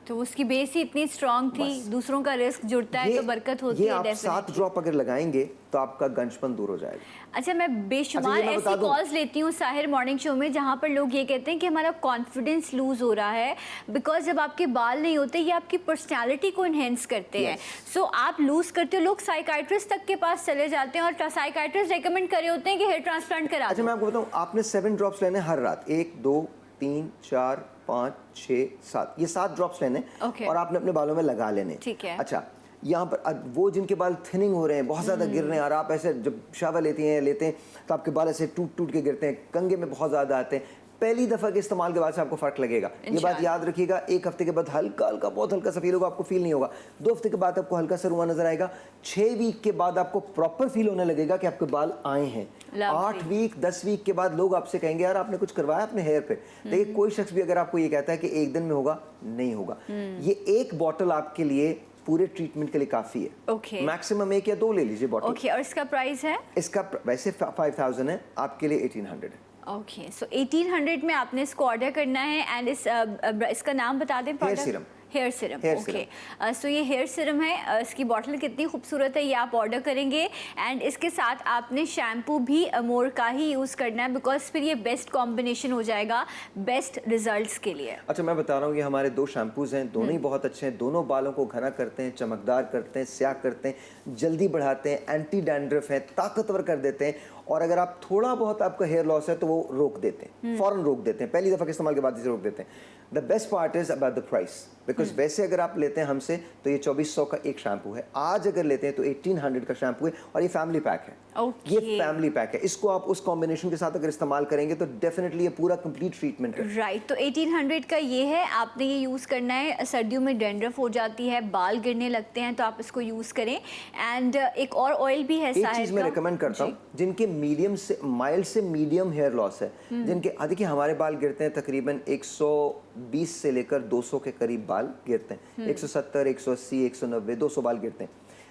तो उसकी बेस ही इतनी स्ट्रांग थी, दूसरों का रिस्क जुड़ता है तो बरकत होती है। आप 7 ड्रॉप अगर लगाएंगे तो आपका गंजपन दूर हो जाएगा। अच्छा, मैं बेशुमार ऐसी कॉल्स लेती हूँ साहिर मॉर्निंग शो में, जहाँ पर लोग ये कहते हैं कि हमारा कॉन्फिडेंस लूज हो रहा है, बिकॉज जब आपके बाल नहीं होते, ये आपकी पर्सनैलिटी को इन्हेंस करते हैं। सो आप लूज करते हो, लोग साइकाइट्रिस्ट तक के पास चले जाते हैं, और साइकाइट्रिस्ट रिकमेंड करे होते हैं कि हेयर ट्रांसप्लांट करा। अच्छा, मैं आपको बताऊँ, आपने 7 ड्रॉप्स लेने हर रात, 1 2 3 4 5 6 7, ये 7 ड्रॉप्स लेने, और आपने अपने बालों में लगा लेने। ठीक है। अच्छा, यहाँ पर वो जिनके बाल थिनिंग हो रहे हैं, बहुत ज़्यादा गिर रहे हैं, और आप ऐसे जब शावर लेते हैं तो आपके बाल ऐसे टूट के गिरते हैं, कंगे में बहुत ज़्यादा आते हैं, पहली दफ़ा के इस्तेमाल के बाद से आपको फ़र्क लगेगा। ये बात याद रखिएगा। 1 हफ्ते के बाद हल्का हल्का, बहुत हल्का सा फील होगा, आपको फील नहीं होगा। 2 हफ्ते के बाद आपको हल्का सा रुआ नजर आएगा। 6 वीक के बाद आपको प्रॉपर फील होने लगेगा कि आपके बाल आए हैं। 8 वीक 10 वीक के बाद लोग आपसे कहेंगे यार आपने कुछ करवाया अपने हेयर पे। देखिए, कोई शख्स भी अगर आपको ये कहता है कि 1 दिन में होगा, नहीं होगा। ये 1 बॉटल आपके लिए पूरे ट्रीटमेंट के लिए काफ़ी है। मैक्सिमम 1 या 2 ले लीजिए बॉटल। और इसका प्राइस है? इसका वैसे 5000 है, आपके लिए 1800 है। ओके, सो 1800 में आपने इसको ऑर्डर करना है। एंड इसका नाम बता दें। Hair serum. Hair serum, Hair okay. So ये हेयर सीरम है, इसकी बॉटल कितनी खूबसूरत है, ये आप ऑर्डर करेंगे एंड इसके साथ आपने शैम्पू भी अमोर का ही यूज़ करना है, बिकॉज फिर ये बेस्ट कॉम्बिनेशन हो जाएगा बेस्ट रिजल्ट्स के लिए। अच्छा, मैं बता रहा हूँ, ये हमारे 2 शैम्पूज हैं, दोनों ही बहुत अच्छे हैं, दोनों बालों को घना करते हैं, चमकदार करते हैं, स्याह करते हैं, जल्दी बढ़ाते हैं, एंटी डैंड्रफ है, ताकतवर कर देते हैं, और अगर आप थोड़ा बहुत आपका हेयर लॉस है तो वो रोक देते हैं, फौरन रोक देते हैं, पहली दफ़ा के इस्तेमाल के बाद इसे रोक देते हैं। The best part is about the price, because वैसे अगर आप लेते हैं हमसे तो ये 2400 का एक शैम्पू है, आज अगर लेते हैं तो 1800 का शैम्पू है, और ये फैमिली पैक है। Okay. ये फैमिली पैक है, इसको आप उस कॉम्बिनेशन के साथ अगर इस्तेमाल करेंगे तो डेफिनेटली ये पूरा कंप्लीट ट्रीटमेंट है। राइट, तो 1800 का ये है, आपने ये यूज़ करना है। सर्दियों में डैंड्रफ हो जाती है, बाल गिरने लगते हैं, तो आप इसको यूज़ करें। एंड एक और ऑयल भी है एक साहिर चीज मैं का। रिकमेंड करता हूँ, जिनके मीडियम से माइल्ड से मीडियम हेयर लॉस है, जिनके देखिए हमारे बाल गिरते हैं तकरीबन 120 से लेकर 200 के करीब बाल गिरते हैं, 170, 180, 190, 200 बाल गिरते हैं।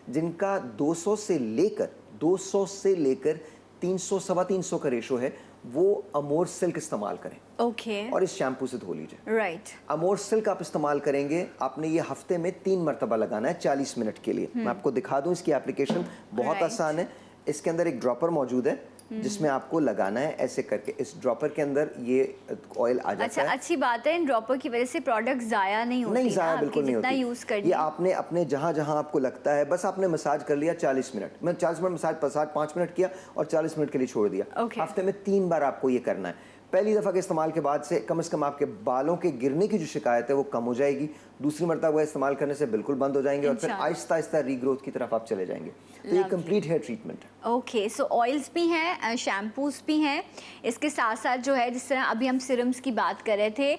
जिनका 200 से लेकर 300, 350 का रेशो है, वो अमोर सिल्क इस्तेमाल करें ओके, और इस शैम्पू से धो लीजिए। राइट, अमोर सिल्क आप इस्तेमाल करेंगे, आपने ये हफ्ते में 3 मरतबा लगाना है 40 मिनट के लिए। मैं आपको दिखा दूं, इसकी एप्लीकेशन बहुत Right. आसान है। इसके अंदर एक ड्रॉपर मौजूद है जिसमें आपको लगाना है ऐसे करके, इस ड्रॉपर के अंदर ये ऑयल आ जाता अच्छा, है। अच्छी बात है, इन ड्रॉपर की वजह से प्रोडक्ट ज़ाया नहीं होती, नहीं, ज़ाया ना, बिल्कुल नहीं जितना होती। यूज़ करनी ये है। आपने अपने जहाँ जहाँ आपको लगता है, बस आपने मसाज कर लिया 40 मिनट, मैं 40 मिनट मसाज 5 मिनट किया और 40 मिनट के लिए छोड़ दिया। Okay. हफ्ते में 3 बार आपको ये करना है। पहली दफ़ा के इस्तेमाल के बाद से कम आपके बालों के गिरने की जो शिकायत है वो कम हो जाएगी, दूसरी मरतबा इस्तेमाल करने से बिल्कुल बंद हो जाएंगे, और फिर इंशाल्लाह। आहिस्ता आहिस्ता रीग्रोथ की तरफ आप चले जाएंगे। तो ये कंप्लीट हेयर ट्रीटमेंट है। ओके, सो ऑयल्स भी हैं, शैम्पूज भी हैं, इसके साथ साथ जो है, जिस तरह अभी हम सिरम्स की बात कर रहे थे,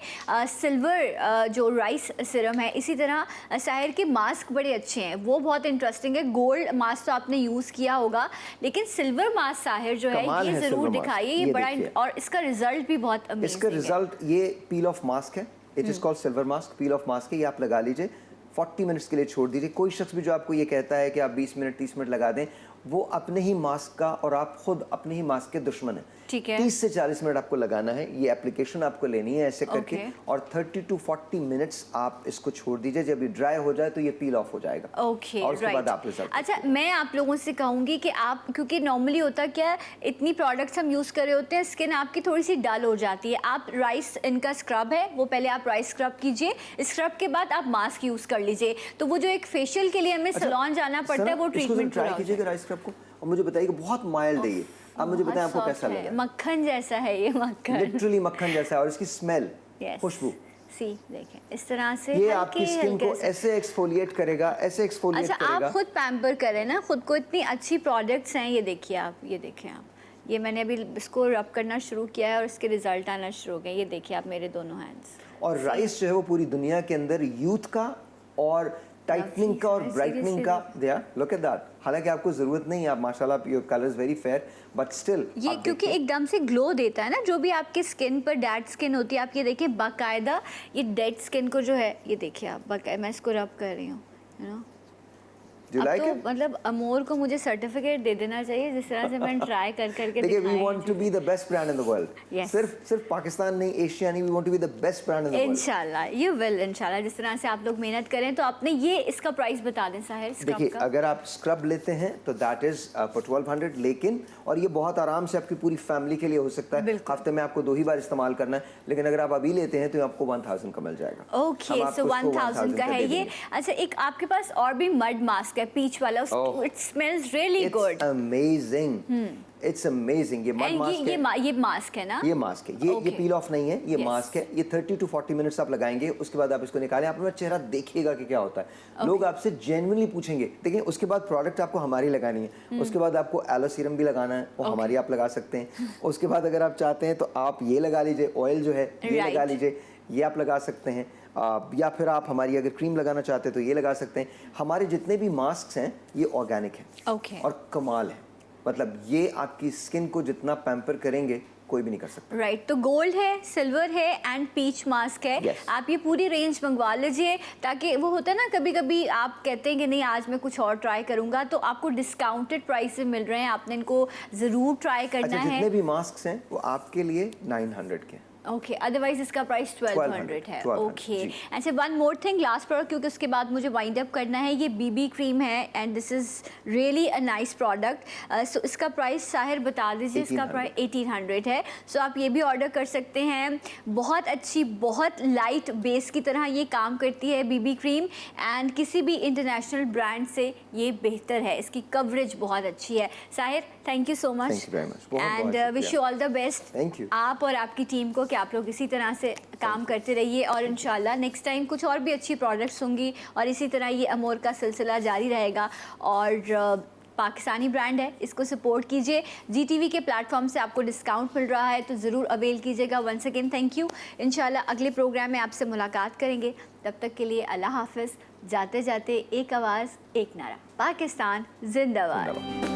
सिल्वर जो राइस सिरम है, इसी तरह साहिर के मास्क बड़े अच्छे हैं, वो बहुत इंटरेस्टिंग है। गोल्ड मास्क तो आपने यूज़ किया होगा, लेकिन सिल्वर मास्क साहिर जो है, कमाल ये है ज़रूर silver mask, दिखाइए, ये ये बड़ा देखिए। और इसका रिजल्ट भी बहुत इसका अमेजिंग है। रिजल्ट, ये पील ऑफ मास्क है, it is called silver mask, peel of mask है, ये आप लगा लीजिए, 40 मिनट्स के लिए छोड़ दीजिए। कोई शख्स भी जो आपको ये कहता है कि आप 20 मिनट 30 मिनट लगा दें, वो अपने ही मास्क का, और आप खुद अपने ही मास्क के दुश्मन हैं। ठीक है, 30 से 40 मिनट आपको लगाना है, ये एप्लीकेशन आपको लेनी है ऐसे करके, Okay. और 30 टू 40 मिनट्स आप इसको छोड़ दीजिए। जब ये ड्राई हो जाए तो ये पील ऑफ हो जाएगा। ओके, और उसके बाद राइट। आप रिजल्ट अच्छा, मैं आप लोगों से कहूँगी कि आप, क्योंकि नॉर्मली होता क्या है, इतनी प्रोडक्ट्स हम यूज़ कर रहे होते हैं, स्किन आपकी थोड़ी सी डल हो जाती है। आप राइस, इनका स्क्रब है, वो पहले आप राइस स्क्रब कीजिए, स्क्रब के बाद आप मास्क यूज़ कर लीजिए, तो वो जो एक फेशियल के लिए हमें सैलून जाना पड़ता है, वो ट्रीटमेंट ट्राई कीजिएगा राइस स्क्रब को, और मुझे बताइएगा, बहुत माइल्ड है ये। आप मुझे बताएं आपको कैसा लगा। मक्खन जैसा है ये, मक्खन, लिटरली मक्खन जैसा है, और इसकी स्मेल, Yes. खुशबू, सी देखें इस तरह से ये हल्के आपकी स्किन को हल्के से। ऐसे एक्सफोलिएट करेगा, ऐसे एक्सफोलिएट अच्छा, करेगा। आप खुद पैम्पर करें ना खुद को, इतनी अच्छी प्रोडक्ट्स हैं, ये देखिए आप, ये देखें आप, ये मैंने अभी इसको रब करना शुरू किया है और इसके रिजल्ट आना शुरू हो गए, ये देखिए आप मेरे दोनों हैंड्स। और राइस जो है वो पूरी दुनिया के अंदर यूथ का और टाइटनिंग का और Seriously, ब्राइटनिंग का दिया, लुक एट दैट। हालांकि आपको जरूरत नहीं है, आप माशाल्लाह, your colour is very fair, but still ये क्योंकि एकदम से ग्लो देता है ना, जो भी आपकी स्किन पर डेड स्किन होती है, आप ये देखिए बाकायदा ये डेड स्किन को जो है, ये देखिए आप बाकायदा, मैं इसको रब कर रही हूँ, यू नो। डू अब लाइक तो इट? मतलब अमोर को मुझे सर्टिफिकेट दे देना चाहिए, जिस तरह से मैंने ट्राई कर करके देखिए, वी दिखाया want to be the best brand in the world. Yes. सिर्फ पाकिस्तान नहीं, एशिया नहीं, we want to be the best brand in the world. इंशाल्लाह, यू विल, इंशाल्लाह। जिस तरह से आप लोग मेहनत करें, तो आपने ये इसका प्राइस बता दें साहिर, स्क्रब देखिए, का। अगर आप स्क्रब लेते हैं तो दैट इज फॉर 1200, लेकिन और ये बहुत आराम से आपकी पूरी फैमिली के लिए हो सकता है। बिल्कुल। हफ्ते में आपको 2 ही बार इस्तेमाल करना है, लेकिन अगर आप अभी लेते हैं तो आपको 1000 का मिल जाएगा। ओके, हम सो आपको इसको 1000 का है दे ये। देंगे। अच्छा, एक आपके पास और भी मड मास्क है, पीच वाला, Oh. It smells really good. It's amazing. It's amazing. ये मड मास्क है। ये मास्क है ना? ये मास्क है, ये Okay. पील ऑफ नहीं है, ये Yes. मास्क है। ये 30 टू 40 मिनट्स आप लगाएंगे, उसके बाद आप इसको निकालें, आप अपना चेहरा देखिएगा कि क्या होता है। लोग आपसे जेन्युइनली पूछेंगे। देखिए, उसके बाद प्रोडक्ट आपको हमारी लगानी है, उसके बाद आपको एलो सीरम भी लगाना है, वो हमारी आप लगा सकते हैं। उसके बाद अगर आप चाहते हैं तो आप ये लगा लीजिए, ऑयल जो है ये Right. लगा लीजिए, ये आप लगा सकते हैं। या फिर आप हमारी अगर क्रीम लगाना चाहते हैं तो ये लगा सकते हैं। हमारे जितने भी मास्क हैं ये ऑर्गेनिक हैं ओके, और कमाल है, मतलब ये आपकी स्किन को जितना पैम्पर करेंगे कोई भी नहीं कर सकता। राइट। तो गोल्ड है, सिल्वर है एंड पीच मास्क है। Yes. आप ये पूरी रेंज मंगवा लीजिए, ताकि वो होता है ना, कभी कभी आप कहते हैं कि नहीं आज मैं कुछ और ट्राई करूंगा, तो आपको डिस्काउंटेड प्राइस से मिल रहे हैं, आपने इनको ज़रूर ट्राई करना अच्छा, है। जितने भी मास्क हैं वो आपके लिए 900 के। ओके, अदरवाइज इसका प्राइस 1200 है। 1200, ओके, जी। ऐसे one more thing, last product, क्योंकि उसके बाद मुझे वाइंड अप करना है। ये बीबी क्रीम है and this is really a nice product. So इसका प्राइस साहिर बता दीजिए। इसका प्राइस 1800 है। सो आप ये भी ऑर्डर कर सकते हैं। बहुत अच्छी, बहुत लाइट बेस की तरह ये काम करती है बीबी क्रीम, एंड किसी भी इंटरनेशनल ब्रांड से ये बेहतर है। इसकी कवरेज बहुत अच्छी है। Sahir, thank you so much Thank you very much. बहुत and wish you all the best. Thank you. आप और आपकी टीम को कि आप लोग इसी तरह से काम करते रहिए, और इंशाल्लाह नेक्स्ट टाइम कुछ और भी अच्छी प्रोडक्ट्स होंगी, और इसी तरह ये अमोर का सिलसिला जारी रहेगा। और पाकिस्तानी ब्रांड है, इसको सपोर्ट कीजिए। GTV के प्लेटफॉर्म से आपको डिस्काउंट मिल रहा है, तो ज़रूर अवेल कीजिएगा। Once again thank you. इंशाल्लाह अगले प्रोग्राम में आपसे मुलाकात करेंगे। तब तक के लिए अल्लाह हाफ़िज़। जाते जाते एक आवाज़, एक नारा, पाकिस्तान जिंदाबाद।